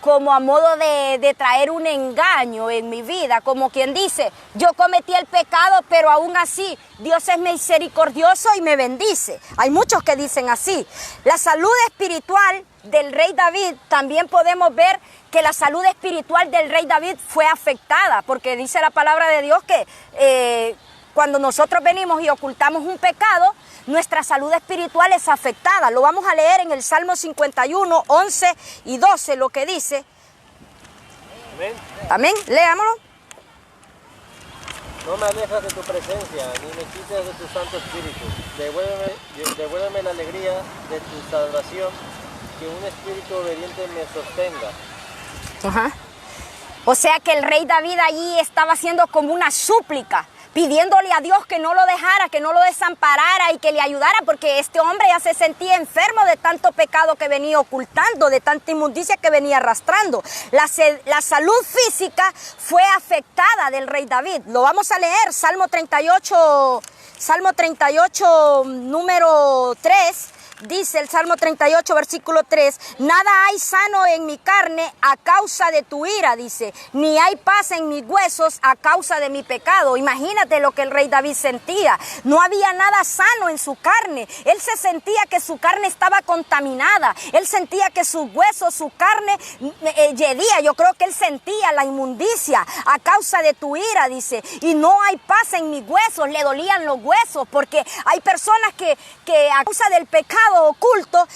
como a modo de traer un engaño en mi vida, como quien dice, yo cometí el pecado, pero aún así Dios es misericordioso y me bendice. Hay muchos que dicen así. La salud espiritual del rey David, también podemos ver que la salud espiritual del rey David fue afectada, porque dice la palabra de Dios que cuando nosotros venimos y ocultamos un pecado, nuestra salud espiritual es afectada. Lo vamos a leer en el Salmo 51, 11 y 12, lo que dice. Amén. Amén, leámoslo. No me alejas de tu presencia, ni me quites de tu Santo Espíritu. Devuélveme la alegría de tu salvación, que un espíritu obediente me sostenga. Ajá. O sea que el rey David allí estaba haciendo como una súplica, pidiéndole a Dios que no lo dejara, que no lo desamparara y que le ayudara, porque este hombre ya se sentía enfermo de tanto pecado que venía ocultando, de tanta inmundicia que venía arrastrando. La salud física fue afectada del rey David. Lo vamos a leer, Salmo 38, número 3. Dice el Salmo 38, versículo 3, nada hay sano en mi carne a causa de tu ira, dice, ni hay paz en mis huesos a causa de mi pecado. Imagínate lo que el rey David sentía. No había nada sano en su carne. Él se sentía que su carne estaba contaminada. Él sentía que sus huesos, su carne yedía. Yo creo que él sentía la inmundicia a causa de tu ira, dice, y no hay paz en mis huesos. Le dolían los huesos, porque hay personas que a causa del pecado oculto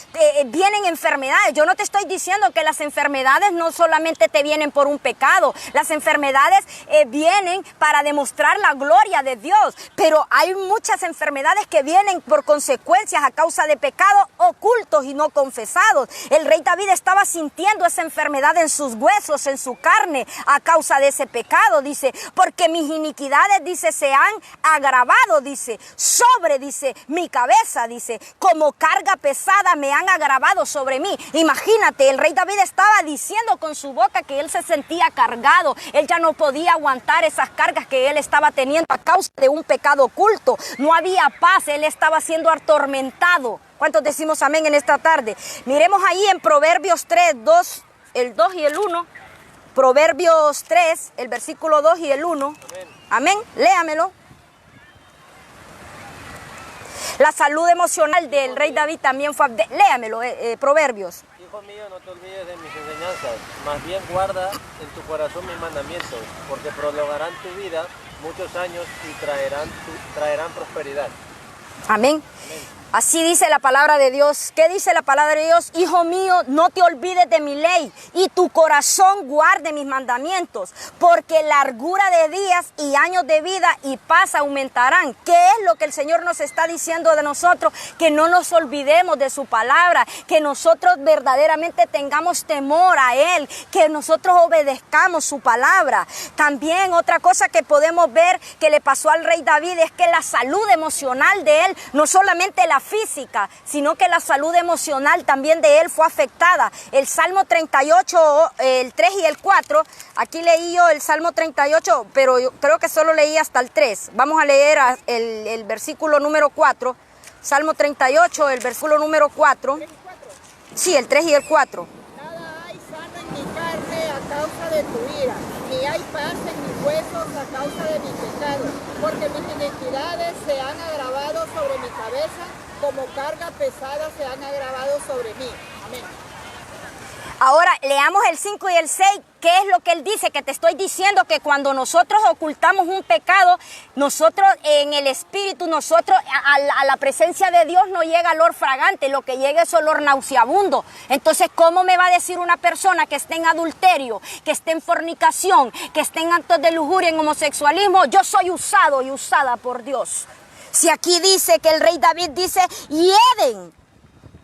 vienen enfermedades. Yo no te estoy diciendo que las enfermedades no solamente te vienen por un pecado. Las enfermedades vienen para demostrar la gloria de Dios, pero hay muchas enfermedades que vienen por consecuencias a causa de pecados ocultos y no confesados. El rey David estaba sintiendo esa enfermedad en sus huesos, en su carne, a causa de ese pecado, dice, porque mis iniquidades, dice, se han agravado, dice, sobre, dice, mi cabeza, dice, como carga pesada me han agravado sobre mí. Imagínate, el rey David estaba diciendo con su boca que él se sentía cargado. Él ya no podía aguantar esas cargas que él estaba teniendo a causa de un pecado oculto. No había paz, él estaba siendo atormentado. ¿Cuántos decimos amén en esta tarde? Miremos ahí en Proverbios 3, el 2 y el 1. Proverbios 3, el versículo 2 y el 1. Amén. Amén. Léamelo. La salud emocional del rey David también fue... Léamelo, Proverbios. Hijo mío, no te olvides de mis enseñanzas, más bien guarda en tu corazón mis mandamientos, porque prolongarán tu vida muchos años y traerán prosperidad. Amén. Amén. Así dice la palabra de Dios. ¿Qué dice la palabra de Dios? Hijo mío, no te olvides de mi ley y tu corazón guarde mis mandamientos, porque largura de días y años de vida y paz aumentarán. ¿Qué es lo que el Señor nos está diciendo de nosotros? Que no nos olvidemos de su palabra, que nosotros verdaderamente tengamos temor a Él, que nosotros obedezcamos su palabra. También otra cosa que podemos ver que le pasó al rey David es que la salud emocional de él, no solamente la física, sino que la salud emocional también de él fue afectada. El Salmo 38, el 3 y el 4, aquí leí yo el Salmo 38, pero yo creo que solo leí hasta el 3. Vamos a leer el versículo número 4, Salmo 38, el versículo número 4. Sí, el 3 y el 4. Nada hay sano en mi carne a causa de tu ira, ni hay paz en mis huesos a causa de mi pecado, porque mis iniquidades se han agravado sobre mi cabeza, como carga pesada se han agravado sobre mí. Amén. Ahora leamos el 5 y el 6. ¿Qué es lo que él dice? Que te estoy diciendo que cuando nosotros ocultamos un pecado, nosotros en el espíritu, a la presencia de Dios no llega olor fragante, lo que llega es olor nauseabundo. Entonces, ¿cómo me va a decir una persona que esté en adulterio, que esté en fornicación, que esté en actos de lujuria, en homosexualismo? Yo soy usado y usada por Dios. Si aquí dice que el rey David dice, hieden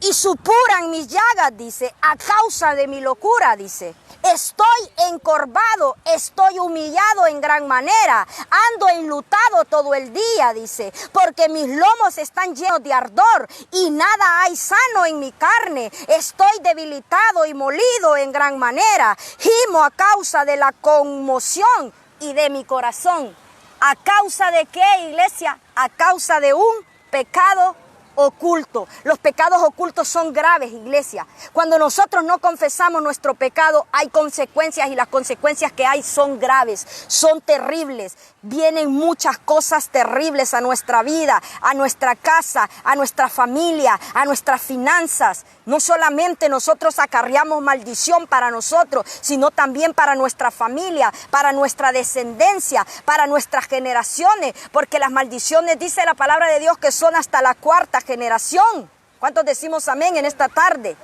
y supuran mis llagas, dice, a causa de mi locura, dice. Estoy encorvado, estoy humillado en gran manera, ando enlutado todo el día, dice, porque mis lomos están llenos de ardor y nada hay sano en mi carne. Estoy debilitado y molido en gran manera, gimo a causa de la conmoción y de mi corazón. ¿A causa de qué, iglesia? A causa de un pecado oculto. Los pecados ocultos son graves, iglesia. Cuando nosotros no confesamos nuestro pecado, hay consecuencias y las consecuencias que hay son graves, son terribles. Vienen muchas cosas terribles a nuestra vida, a nuestra casa, a nuestra familia, a nuestras finanzas. No solamente nosotros acarreamos maldición para nosotros, sino también para nuestra familia, para nuestra descendencia, para nuestras generaciones, porque las maldiciones, dice la palabra de Dios, que son hasta la cuarta generación. ¿Cuántos decimos amén en esta tarde?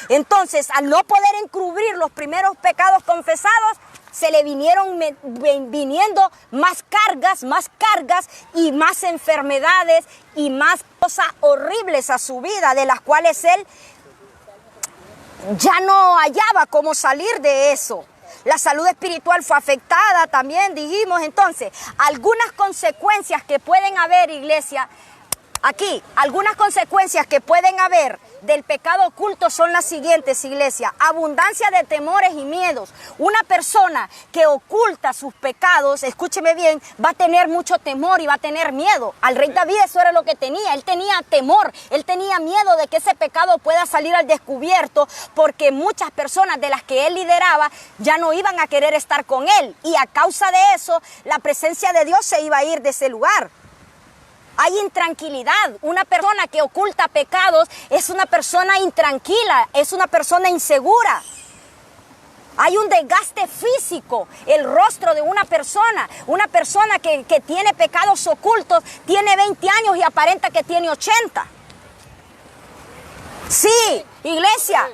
Entonces, al no poder encubrir los primeros pecados confesados, se le vinieron viniendo más cargas y más enfermedades y más cosas horribles a su vida, de las cuales él ya no hallaba cómo salir de eso. La salud espiritual fue afectada también, dijimos. Entonces, algunas consecuencias que pueden haber, iglesia, aquí, algunas consecuencias que pueden haber del pecado oculto son las siguientes, iglesia. Abundancia de temores y miedos. Una persona que oculta sus pecados, escúcheme bien, va a tener mucho temor y va a tener miedo. Al rey David eso era lo que tenía. Él tenía temor, él tenía miedo de que ese pecado pueda salir al descubierto, porque muchas personas de las que él lideraba ya no iban a querer estar con él. Y a causa de eso, la presencia de Dios se iba a ir de ese lugar. Hay intranquilidad. Una persona que oculta pecados es una persona intranquila, es una persona insegura. Hay un desgaste físico. El rostro de una persona que tiene pecados ocultos, tiene 20 años y aparenta que tiene 80. Sí, iglesia,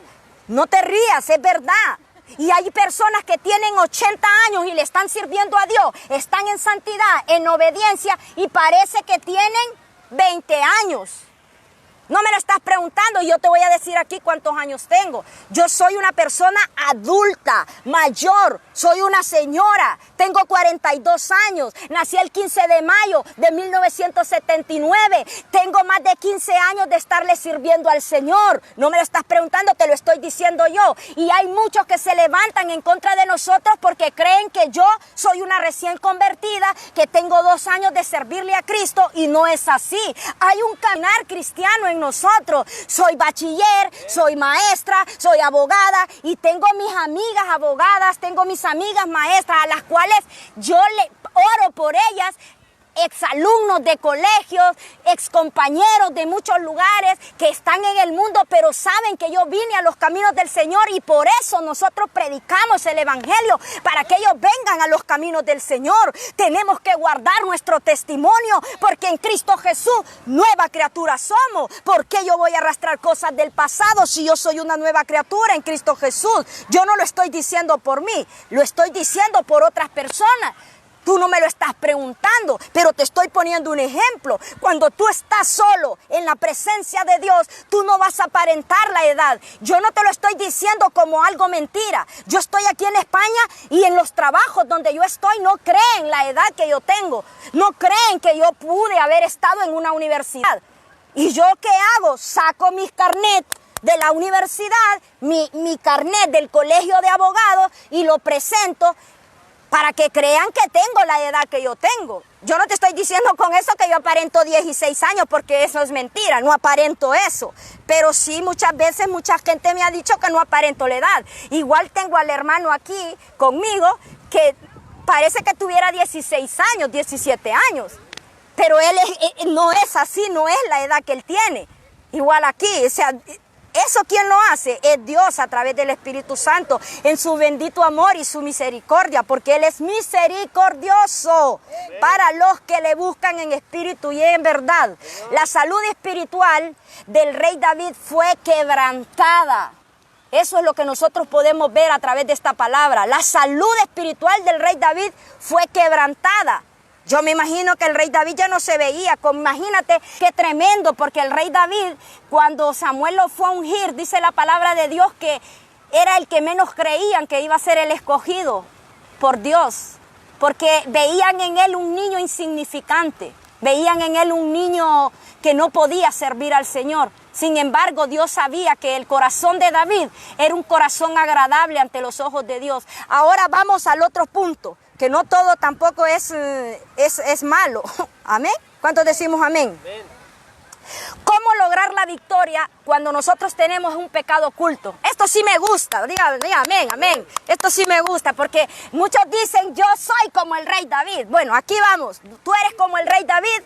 no te rías, es verdad. Y hay personas que tienen 80 años y le están sirviendo a Dios, están en santidad, en obediencia, y parece que tienen 20 años. No me lo estás preguntando, yo te voy a decir aquí cuántos años tengo. Yo soy una persona adulta, mayor, soy una señora, tengo 42 años, nací el 15 de mayo de 1979, tengo más de 15 años de estarle sirviendo al Señor. No me lo estás preguntando, te lo estoy diciendo yo. Y hay muchos que se levantan en contra de nosotros porque creen que yo soy una recién convertida, que tengo 2 años de servirle a Cristo, y no es así. Hay un caminar cristiano en nosotros. Soy bachiller, soy maestra, soy abogada, y tengo mis amigas abogadas, tengo mis amigas maestras a las cuales yo le oro por ellas, exalumnos de colegios, excompañeros de muchos lugares que están en el mundo, pero saben que yo vine a los caminos del Señor, y por eso nosotros predicamos el Evangelio, para que ellos vengan a los caminos del Señor. Tenemos que guardar nuestro testimonio, porque en Cristo Jesús nueva criatura somos. ¿Por qué yo voy a arrastrar cosas del pasado si yo soy una nueva criatura en Cristo Jesús? Yo no lo estoy diciendo por mí, lo estoy diciendo por otras personas. Tú no me lo estás preguntando, pero te estoy poniendo un ejemplo. Cuando tú estás solo en la presencia de Dios, tú no vas a aparentar la edad. Yo no te lo estoy diciendo como algo mentira. Yo estoy aquí en España, y en los trabajos donde yo estoy no creen la edad que yo tengo. No creen que yo pude haber estado en una universidad. ¿Y yo qué hago? Saco mis carnets de la universidad, mi carnet del colegio de abogados, y lo presento para que crean que tengo la edad que yo tengo. Yo no te estoy diciendo con eso que yo aparento 16 años, porque eso es mentira, no aparento eso. Pero sí, muchas veces mucha gente me ha dicho que no aparento la edad. Igual tengo al hermano aquí conmigo que parece que tuviera 16 años, 17 años. Pero él no es así, no es la edad que él tiene. Igual aquí, o sea, ¿eso quién lo hace? Es Dios a través del Espíritu Santo, en su bendito amor y su misericordia, porque Él es misericordioso para los que le buscan en espíritu y en verdad. La salud espiritual del rey David fue quebrantada. Eso es lo que nosotros podemos ver a través de esta palabra. La salud espiritual del rey David fue quebrantada. Yo me imagino que el rey David ya no se veía. Imagínate qué tremendo, porque el rey David, cuando Samuel lo fue a ungir, dice la palabra de Dios que era el que menos creían que iba a ser el escogido por Dios, porque veían en él un niño insignificante, veían en él un niño que no podía servir al Señor. Sin embargo, Dios sabía que el corazón de David era un corazón agradable ante los ojos de Dios. Ahora vamos al otro punto, que no todo tampoco es malo. ¿Amén? ¿Cuántos decimos amén? Amén. ¿Cómo lograr la victoria cuando nosotros tenemos un pecado oculto? Esto sí me gusta, diga amén, amén. Esto sí me gusta porque muchos dicen yo soy como el rey David. Bueno, aquí vamos, tú eres como el rey David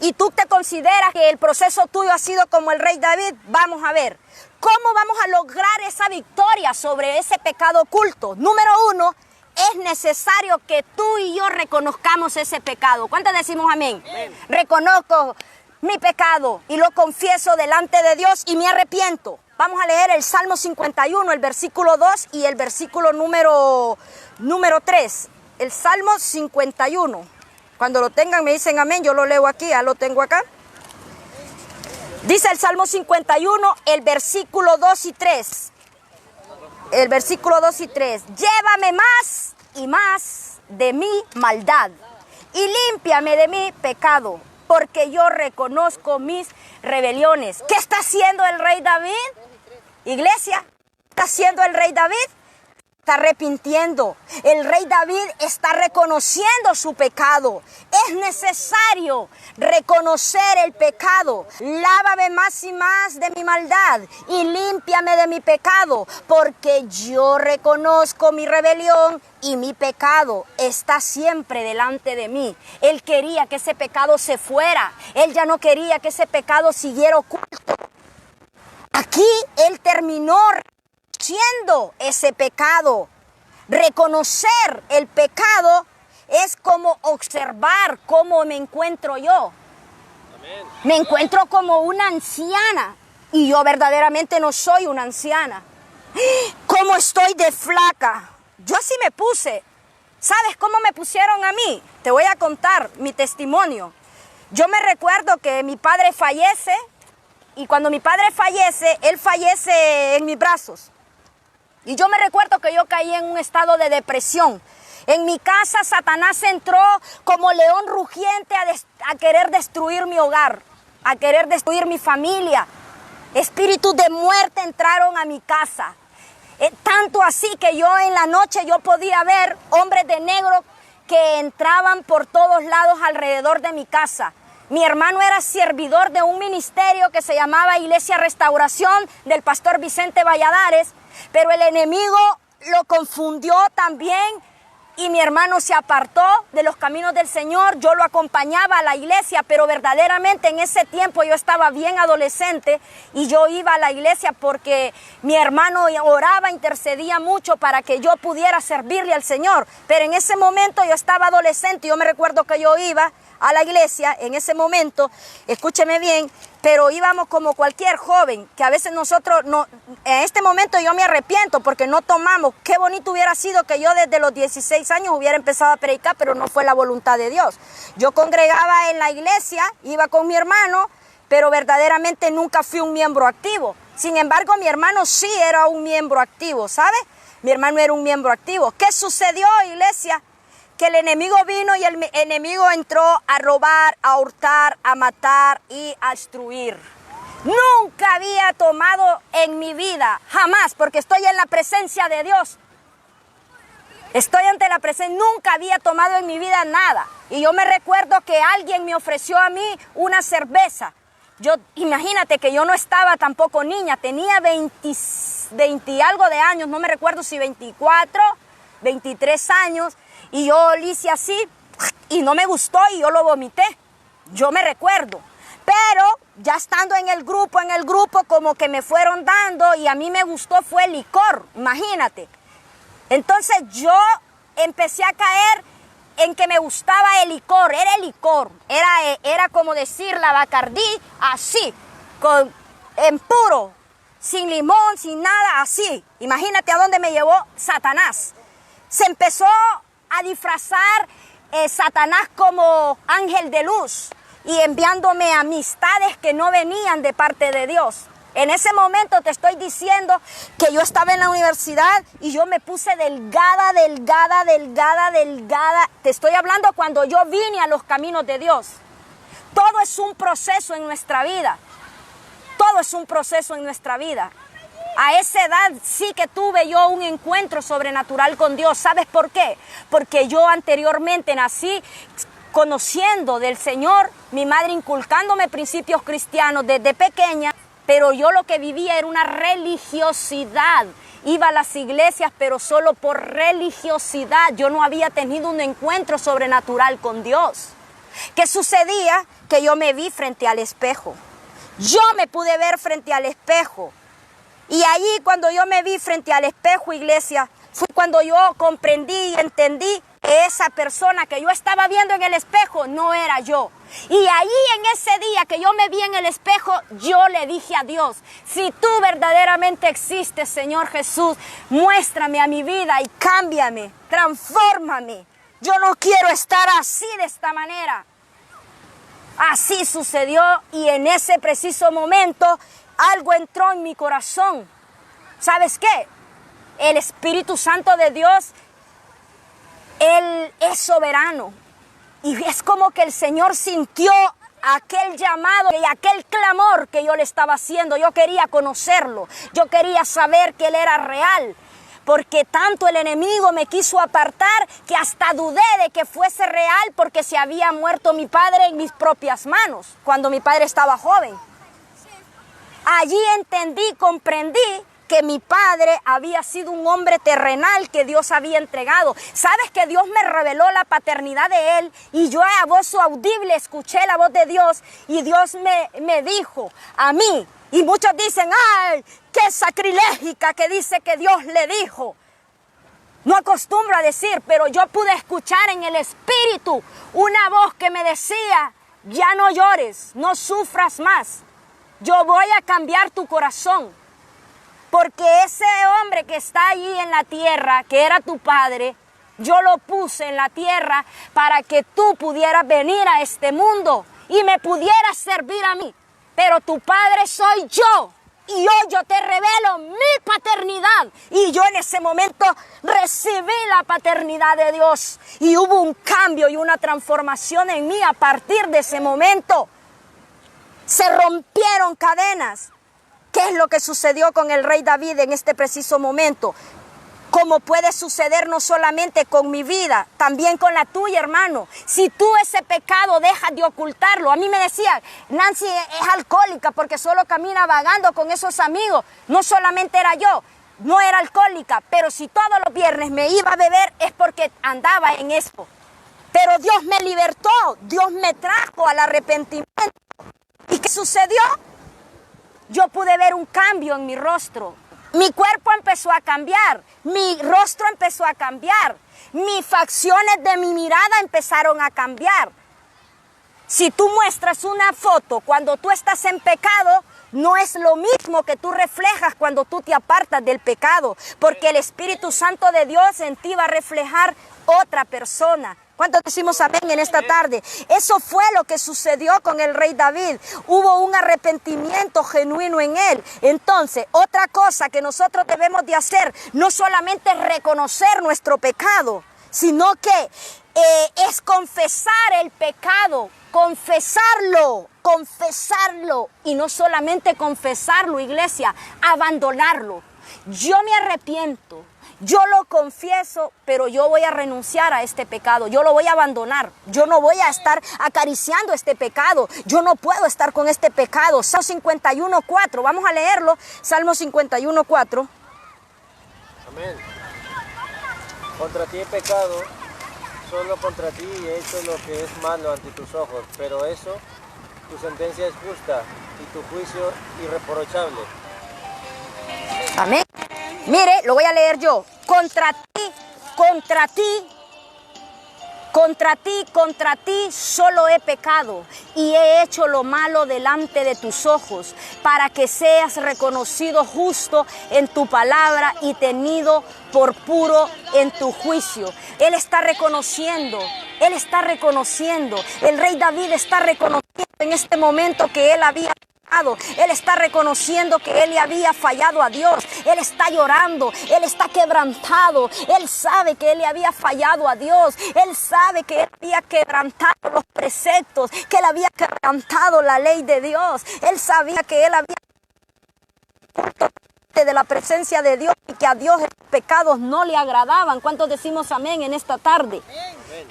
y tú te consideras que el proceso tuyo ha sido como el rey David. Vamos a ver, ¿cómo vamos a lograr esa victoria sobre ese pecado oculto? Número uno, es necesario que tú y yo reconozcamos ese pecado. ¿Cuántos decimos amén? Amén. Reconozco mi pecado y lo confieso delante de Dios y me arrepiento. Vamos a leer el Salmo 51, el versículo 2 y el versículo número 3. El Salmo 51. Cuando lo tengan me dicen amén, yo lo leo aquí, ya lo tengo acá. Dice el Salmo 51, el versículo 2 y 3. El versículo 2 y 3. Llévame más y más de mi maldad y límpiame de mi pecado, porque yo reconozco mis rebeliones. ¿Qué está haciendo el rey David? Iglesia, ¿qué está haciendo el rey David? Está arrepintiendo. El rey David está reconociendo su pecado. Es necesario reconocer el pecado. Lávame más y más de mi maldad y límpiame de mi pecado, porque yo reconozco mi rebelión y mi pecado está siempre delante de mí. Él quería que ese pecado se fuera. Él ya no quería que ese pecado siguiera oculto. Aquí él terminó reconociendo ese pecado. Reconocer el pecado es como observar cómo me encuentro yo. Amén. Me encuentro como una anciana y yo verdaderamente no soy una anciana. ¿Cómo estoy de flaca? Yo así me puse. ¿Sabes cómo me pusieron a mí? Te voy a contar mi testimonio. Yo me recuerdo que mi padre fallece y cuando mi padre fallece, él fallece en mis brazos. Y yo me recuerdo que yo caí en un estado de depresión. En mi casa Satanás entró como león rugiente a querer destruir mi hogar, a querer destruir mi familia. Espíritus de muerte entraron a mi casa. Tanto así que yo en la noche yo podía ver hombres de negro que entraban por todos lados alrededor de mi casa. Mi hermano era servidor de un ministerio que se llamaba Iglesia Restauración del pastor Vicente Valladares, pero el enemigo lo confundió también y mi hermano se apartó de los caminos del Señor. Yo lo acompañaba a la iglesia, pero verdaderamente en ese tiempo yo estaba bien adolescente y yo iba a la iglesia porque mi hermano oraba, intercedía mucho para que yo pudiera servirle al Señor. Pero en ese momento yo estaba adolescente y yo me recuerdo que yo iba a la iglesia en ese momento, escúcheme bien, pero íbamos como cualquier joven, que a veces nosotros, en este momento yo me arrepiento porque no tomamos. Qué bonito hubiera sido que yo desde los 16 años hubiera empezado a predicar, pero no fue la voluntad de Dios. Yo congregaba en la iglesia, iba con mi hermano, pero verdaderamente nunca fui un miembro activo. Sin embargo, mi hermano sí era un miembro activo, ¿sabe? Mi hermano era un miembro activo. ¿Qué sucedió, iglesia? Que el enemigo vino y el enemigo entró a robar, a hurtar, a matar y a destruir. Nunca había tomado en mi vida, jamás, porque estoy en la presencia de Dios. Estoy ante la presencia, nunca había tomado en mi vida nada. Y yo me recuerdo que alguien me ofreció a mí una cerveza. Imagínate que yo no estaba tampoco niña, tenía 20 y algo de años, no me recuerdo si 24, 23 años. Y yo le hice así y no me gustó y yo lo vomité. Yo me recuerdo. Pero ya estando en el grupo como que me fueron dando y a mí me gustó fue el licor, imagínate. Entonces yo empecé a caer en que me gustaba el licor, era el licor. Era como decir la Bacardí así, en puro, sin limón, sin nada, así. Imagínate a dónde me llevó Satanás. Se empezó a disfrazar Satanás como ángel de luz y enviándome amistades que no venían de parte de Dios. En ese momento te estoy diciendo que yo estaba en la universidad y yo me puse delgada. Te estoy hablando cuando yo vine a los caminos de Dios. Todo es un proceso en nuestra vida. Todo es un proceso en nuestra vida. A esa edad sí que tuve yo un encuentro sobrenatural con Dios. ¿Sabes por qué? Porque yo anteriormente nací conociendo del Señor, mi madre inculcándome principios cristianos desde pequeña, pero yo lo que vivía era una religiosidad. Iba a las iglesias, pero solo por religiosidad. Yo no había tenido un encuentro sobrenatural con Dios. ¿Qué sucedía? Que yo me vi frente al espejo. Yo me pude ver frente al espejo. Y allí cuando yo me vi frente al espejo, iglesia, fue cuando yo comprendí y entendí que esa persona que yo estaba viendo en el espejo no era yo. Y allí en ese día que yo me vi en el espejo, yo le dije a Dios, si tú verdaderamente existes, Señor Jesús, muéstrame a mi vida y cámbiame, transfórmame. Yo no quiero estar así de esta manera. Así sucedió y en ese preciso momento algo entró en mi corazón. ¿Sabes qué? El Espíritu Santo de Dios, Él es soberano. Y es como que el Señor sintió aquel llamado y aquel clamor que yo le estaba haciendo. Yo quería conocerlo. Yo quería saber que Él era real. Porque tanto el enemigo me quiso apartar que hasta dudé de que fuese real porque se había muerto mi padre en mis propias manos cuando mi padre estaba joven. Allí entendí, comprendí que mi padre había sido un hombre terrenal que Dios había entregado. ¿Sabes que Dios me reveló la paternidad de él? Y yo a voz audible escuché la voz de Dios y Dios me dijo a mí. Y muchos dicen, ¡ay, qué sacrilégica que dice que Dios le dijo! No acostumbro a decir, pero yo pude escuchar en el espíritu una voz que me decía, ya no llores, no sufras más. Yo voy a cambiar tu corazón. Porque ese hombre que está allí en la tierra, que era tu padre, yo lo puse en la tierra para que tú pudieras venir a este mundo y me pudieras servir a mí. Pero tu padre soy yo. Y hoy yo te revelo mi paternidad. Y yo en ese momento recibí la paternidad de Dios. Y hubo un cambio y una transformación en mí a partir de ese momento. Se rompieron cadenas. ¿Qué es lo que sucedió con el rey David en este preciso momento? Como puede suceder no solamente con mi vida, también con la tuya, hermano. Si tú ese pecado dejas de ocultarlo. A mí me decían, Nancy es alcohólica porque solo camina vagando con esos amigos. No solamente era yo, no era alcohólica, pero si todos los viernes me iba a beber es porque andaba en eso. Pero Dios me libertó, Dios me trajo al arrepentimiento. ¿Y qué sucedió? Yo pude ver un cambio en mi rostro. Mi cuerpo empezó a cambiar, mi rostro empezó a cambiar, mis facciones de mi mirada empezaron a cambiar. Si tú muestras una foto cuando tú estás en pecado, no es lo mismo que tú reflejas cuando tú te apartas del pecado, porque el Espíritu Santo de Dios en ti va a reflejar otra persona. ¿Cuántos decimos amén en esta tarde? Eso fue lo que sucedió con el rey David. Hubo un arrepentimiento genuino en él. Entonces, otra cosa que nosotros debemos de hacer, no solamente reconocer nuestro pecado, sino que es confesar el pecado, confesarlo. Y no solamente confesarlo, iglesia, abandonarlo. Yo me arrepiento. Yo lo confieso, pero yo voy a renunciar a este pecado. Yo lo voy a abandonar. Yo no voy a estar acariciando este pecado. Yo no puedo estar con este pecado. Salmo 51:4. Vamos a leerlo. Salmo 51:4. Amén. Contra ti he pecado, solo contra ti he hecho lo que es malo ante tus ojos. Pero eso, tu sentencia es justa y tu juicio irreprochable. Amén. Mire, lo voy a leer yo. Contra ti solo he pecado y he hecho lo malo delante de tus ojos, para que seas reconocido justo en tu palabra y tenido por puro en tu juicio. Él está reconociendo, el rey David está reconociendo en este momento que él había pecado. Él está reconociendo que él le había fallado a Dios. Él está llorando, él está quebrantado. Él sabe que él le había fallado a Dios. Él sabe que él había quebrantado los preceptos, que él había quebrantado la ley de Dios. Él sabía que él había de la presencia de Dios y que a Dios los pecados no le agradaban. ¿Cuántos decimos amén en esta tarde? Amén.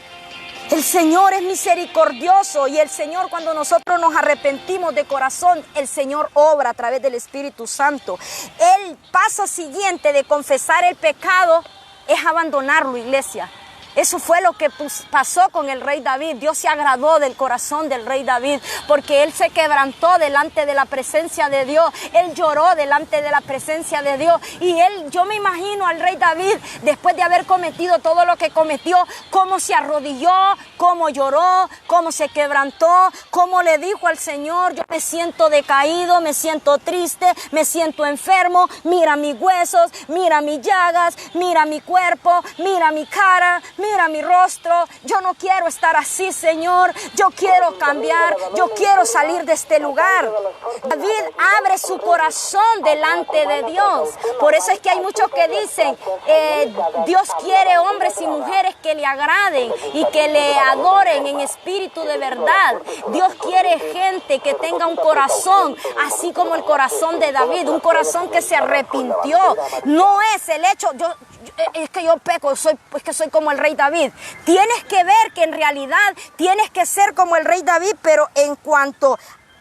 El Señor es misericordioso y el Señor, cuando nosotros nos arrepentimos de corazón, el Señor obra a través del Espíritu Santo. El paso siguiente de confesar el pecado es abandonarlo, iglesia. Eso fue lo que pasó con el rey David. Dios se agradó del corazón del rey David porque él se quebrantó delante de la presencia de Dios. Él lloró delante de la presencia de Dios. Y yo me imagino al rey David, después de haber cometido todo lo que cometió, cómo se arrodilló, cómo lloró, cómo se quebrantó, cómo le dijo al Señor: yo me siento decaído, me siento triste, me siento enfermo. Mira mis huesos, mira mis llagas, mira mi cuerpo, mira mi cara, mira mi rostro. Yo no quiero estar así, Señor. Yo quiero cambiar. Yo quiero salir de este lugar. David abre su corazón delante de Dios. Por eso es que hay muchos que dicen, Dios quiere hombres y mujeres que le agraden y que le adoren en espíritu de verdad. Dios quiere gente que tenga un corazón así como el corazón de David, un corazón que se arrepintió. No es el hecho, es que yo peco, es que soy como el rey David. Tienes que ver que en realidad tienes que ser como el rey David, pero en cuanto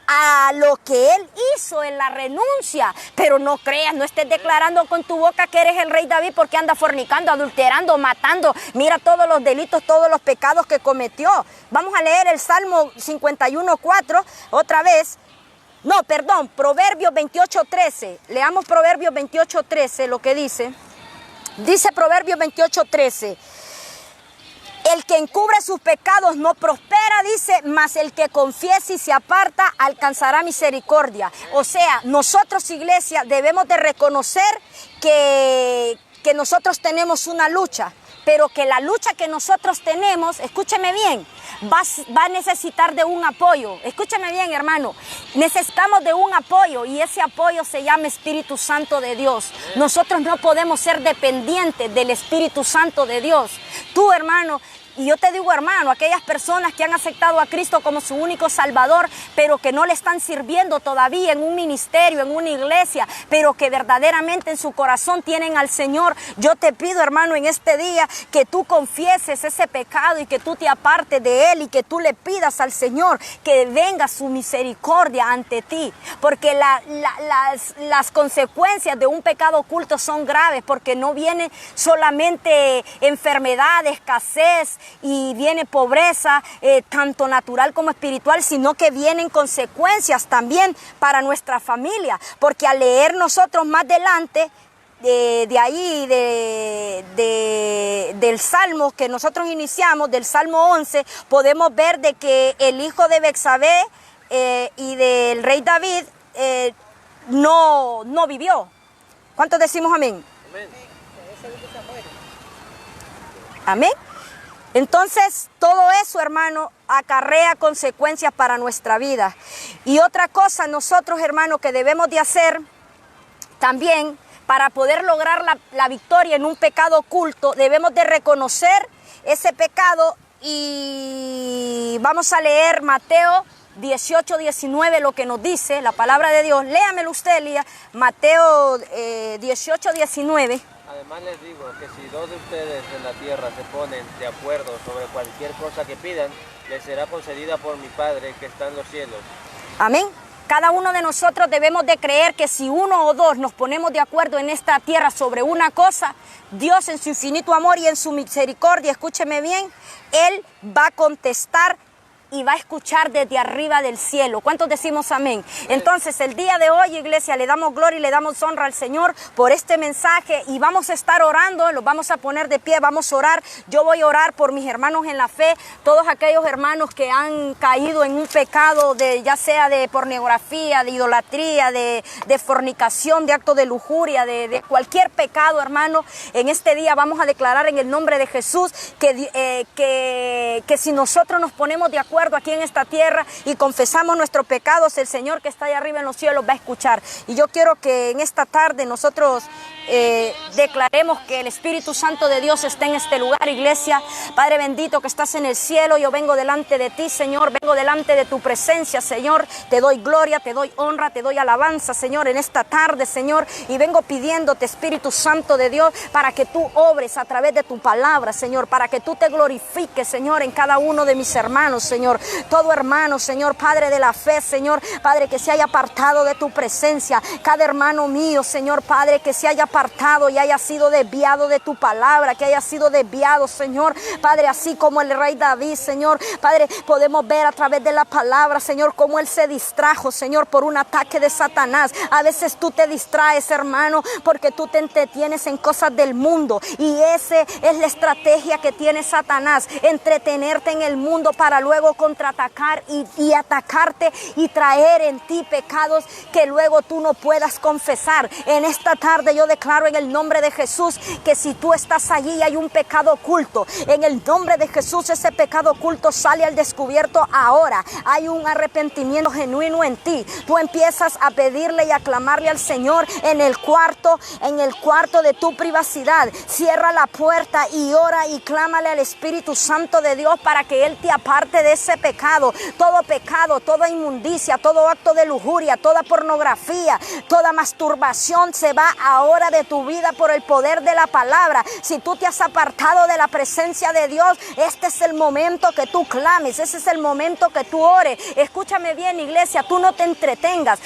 a lo que él hizo en la renuncia. Pero no creas, no estés declarando con tu boca que eres el rey David porque anda fornicando, adulterando, matando. Mira todos los delitos, todos los pecados que cometió. Vamos a leer el Salmo 51:4 otra vez. No, perdón, Proverbios 28:13. Leamos Proverbios 28:13, lo que dice. Dice Proverbios 28:13. El que encubre sus pecados no prospera, dice, mas el que confiesa y se aparta alcanzará misericordia. O sea, nosotros, iglesia, debemos de reconocer que nosotros tenemos una lucha, pero que la lucha que nosotros tenemos, escúcheme bien, va a necesitar de un apoyo. Escúcheme bien, hermano. Necesitamos de un apoyo y ese apoyo se llama Espíritu Santo de Dios. Nosotros no podemos ser dependientes del Espíritu Santo de Dios. Tú, hermano, y yo te digo, hermano, aquellas personas que han aceptado a Cristo como su único Salvador, pero que no le están sirviendo todavía en un ministerio, en una iglesia, pero que verdaderamente en su corazón tienen al Señor. Yo te pido, hermano, en este día que tú confieses ese pecado y que tú te apartes de él y que tú le pidas al Señor que venga su misericordia ante ti. Porque las consecuencias de un pecado oculto son graves, porque no viene solamente enfermedad, escasez, y viene pobreza, tanto natural como espiritual, sino que vienen consecuencias también para nuestra familia, porque al leer nosotros más adelante del Salmo que nosotros iniciamos, del Salmo 11, podemos ver de que el hijo de Betsabé y del rey David no vivió. ¿Cuántos decimos amén? Amén. Amén. Entonces, todo eso, hermano, acarrea consecuencias para nuestra vida. Y otra cosa, nosotros, hermano, que debemos de hacer también para poder lograr la victoria en un pecado oculto, debemos de reconocer ese pecado y vamos a leer Mateo 18:19, lo que nos dice la palabra de Dios. Léamelo usted, Elías. Mateo 18:19. Además les digo que si dos de ustedes en la tierra se ponen de acuerdo sobre cualquier cosa que pidan, les será concedida por mi Padre que está en los cielos. Amén. Cada uno de nosotros debemos de creer que si uno o dos nos ponemos de acuerdo en esta tierra sobre una cosa, Dios en su infinito amor y en su misericordia, escúcheme bien, Él va a contestar y va a escuchar desde arriba del cielo. ¿Cuántos decimos amén? Entonces, el día de hoy, iglesia, le damos gloria y le damos honra al Señor por este mensaje y vamos a estar orando, los vamos a poner de pie, vamos a orar. Yo voy a orar por mis hermanos en la fe, todos aquellos hermanos que han caído en un pecado ya sea de pornografía, de idolatría, de fornicación, de acto de lujuria, de cualquier pecado, hermano. En este día vamos a declarar en el nombre de Jesús que si nosotros nos ponemos de acuerdo aquí en esta tierra y confesamos nuestros pecados, el Señor que está allá arriba en los cielos va a escuchar. Y yo quiero que en esta tarde nosotros declaremos que el Espíritu Santo de Dios está en este lugar, iglesia. Padre bendito que estás en el cielo, yo vengo delante de ti, Señor, vengo delante de tu presencia, Señor. Te doy gloria, te doy honra, te doy alabanza, Señor, en esta tarde, Señor. Y vengo pidiéndote, Espíritu Santo de Dios, para que tú obres a través de tu palabra, Señor, para que tú te glorifiques, Señor, en cada uno de mis hermanos, Señor. Todo hermano, Señor, Padre de la fe, Señor, Padre, que se haya apartado de tu presencia. Cada hermano mío, Señor, Padre, que se haya apartado y haya sido desviado de tu palabra, que haya sido desviado, Señor, Padre, así como el rey David, Señor, Padre, podemos ver a través de la palabra, Señor, cómo él se distrajo, Señor, por un ataque de Satanás. A veces tú te distraes, hermano, porque tú te entretienes en cosas del mundo, y esa es la estrategia que tiene Satanás, entretenerte en el mundo para luego contraatacar y atacarte y traer en ti pecados que luego tú no puedas confesar. En esta tarde yo declaro en el nombre de Jesús que si tú estás allí y hay un pecado oculto, en el nombre de Jesús ese pecado oculto sale al descubierto ahora. Hay un arrepentimiento genuino en ti. Tú empiezas a pedirle y a clamarle al Señor en el cuarto de tu privacidad. Cierra la puerta y ora y clámale al Espíritu Santo de Dios para que Él te aparte de ese pecado, toda inmundicia, todo acto de lujuria, toda pornografía, toda masturbación se va ahora de tu vida por el poder de la palabra. Si tú te has apartado de la presencia de Dios, este es el momento que tú clames, ese es el momento que tú ores. Escúchame bien, iglesia, tú no te entretengas,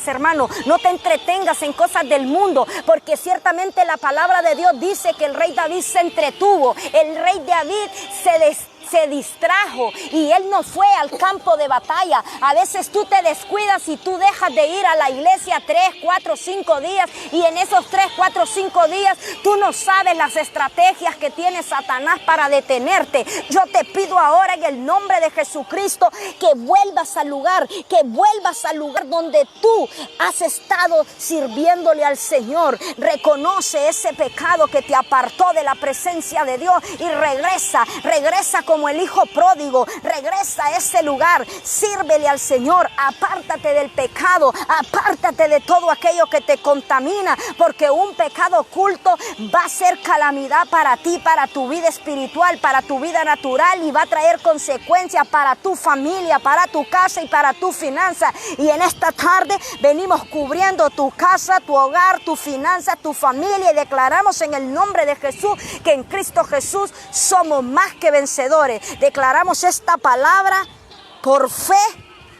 hermano, no te entretengas en cosas del mundo, porque ciertamente la palabra de Dios dice que el rey David se entretuvo, el rey David se distrajo y él no fue al campo de batalla. A veces tú te descuidas y tú dejas de ir a la iglesia 3, 4, 5 días, y en esos 3, 4, 5 días tú no sabes las estrategias que tiene Satanás para detenerte. Yo te pido ahora en el nombre de Jesucristo que vuelvas al lugar donde tú has estado sirviéndole al Señor. Reconoce ese pecado que te apartó de la presencia de Dios y regresa como el hijo pródigo, regresa a ese lugar, sírvele al Señor, apártate del pecado, apártate de todo aquello que te contamina, porque un pecado oculto va a ser calamidad para ti, para tu vida espiritual, para tu vida natural, y va a traer consecuencias para tu familia, para tu casa y para tu finanza. Y en esta tarde venimos cubriendo tu casa, tu hogar, tu finanza, tu familia, y declaramos en el nombre de Jesús que en Cristo Jesús somos más que vencedores. Declaramos esta palabra por fe,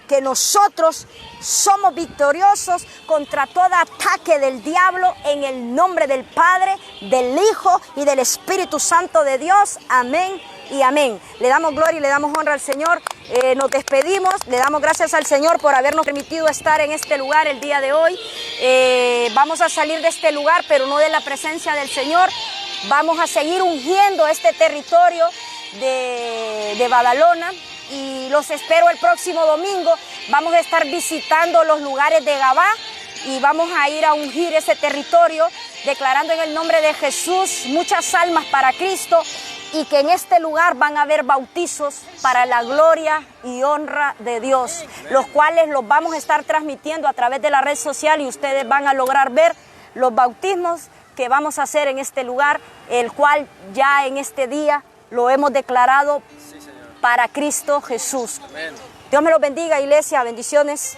que nosotros somos victoriosos contra todo ataque del diablo, en el nombre del Padre, del Hijo y del Espíritu Santo de Dios. Amén y amén. Le damos gloria y le damos honra al Señor. Nos despedimos, le damos gracias al Señor por habernos permitido estar en este lugar el día de hoy. Vamos a salir de este lugar, pero no de la presencia del Señor. Vamos a seguir ungiendo este territorio de Badalona, y los espero el próximo domingo. Vamos a estar visitando los lugares de Gabá y vamos a ir a ungir ese territorio, declarando en el nombre de Jesús muchas almas para Cristo, y que en este lugar van a haber bautizos para la gloria y honra de Dios, los cuales los vamos a estar transmitiendo a través de la red social, y ustedes van a lograr ver los bautismos que vamos a hacer en este lugar, el cual ya en este día lo hemos declarado para Cristo Jesús. Amén. Dios me los bendiga, iglesia. Bendiciones.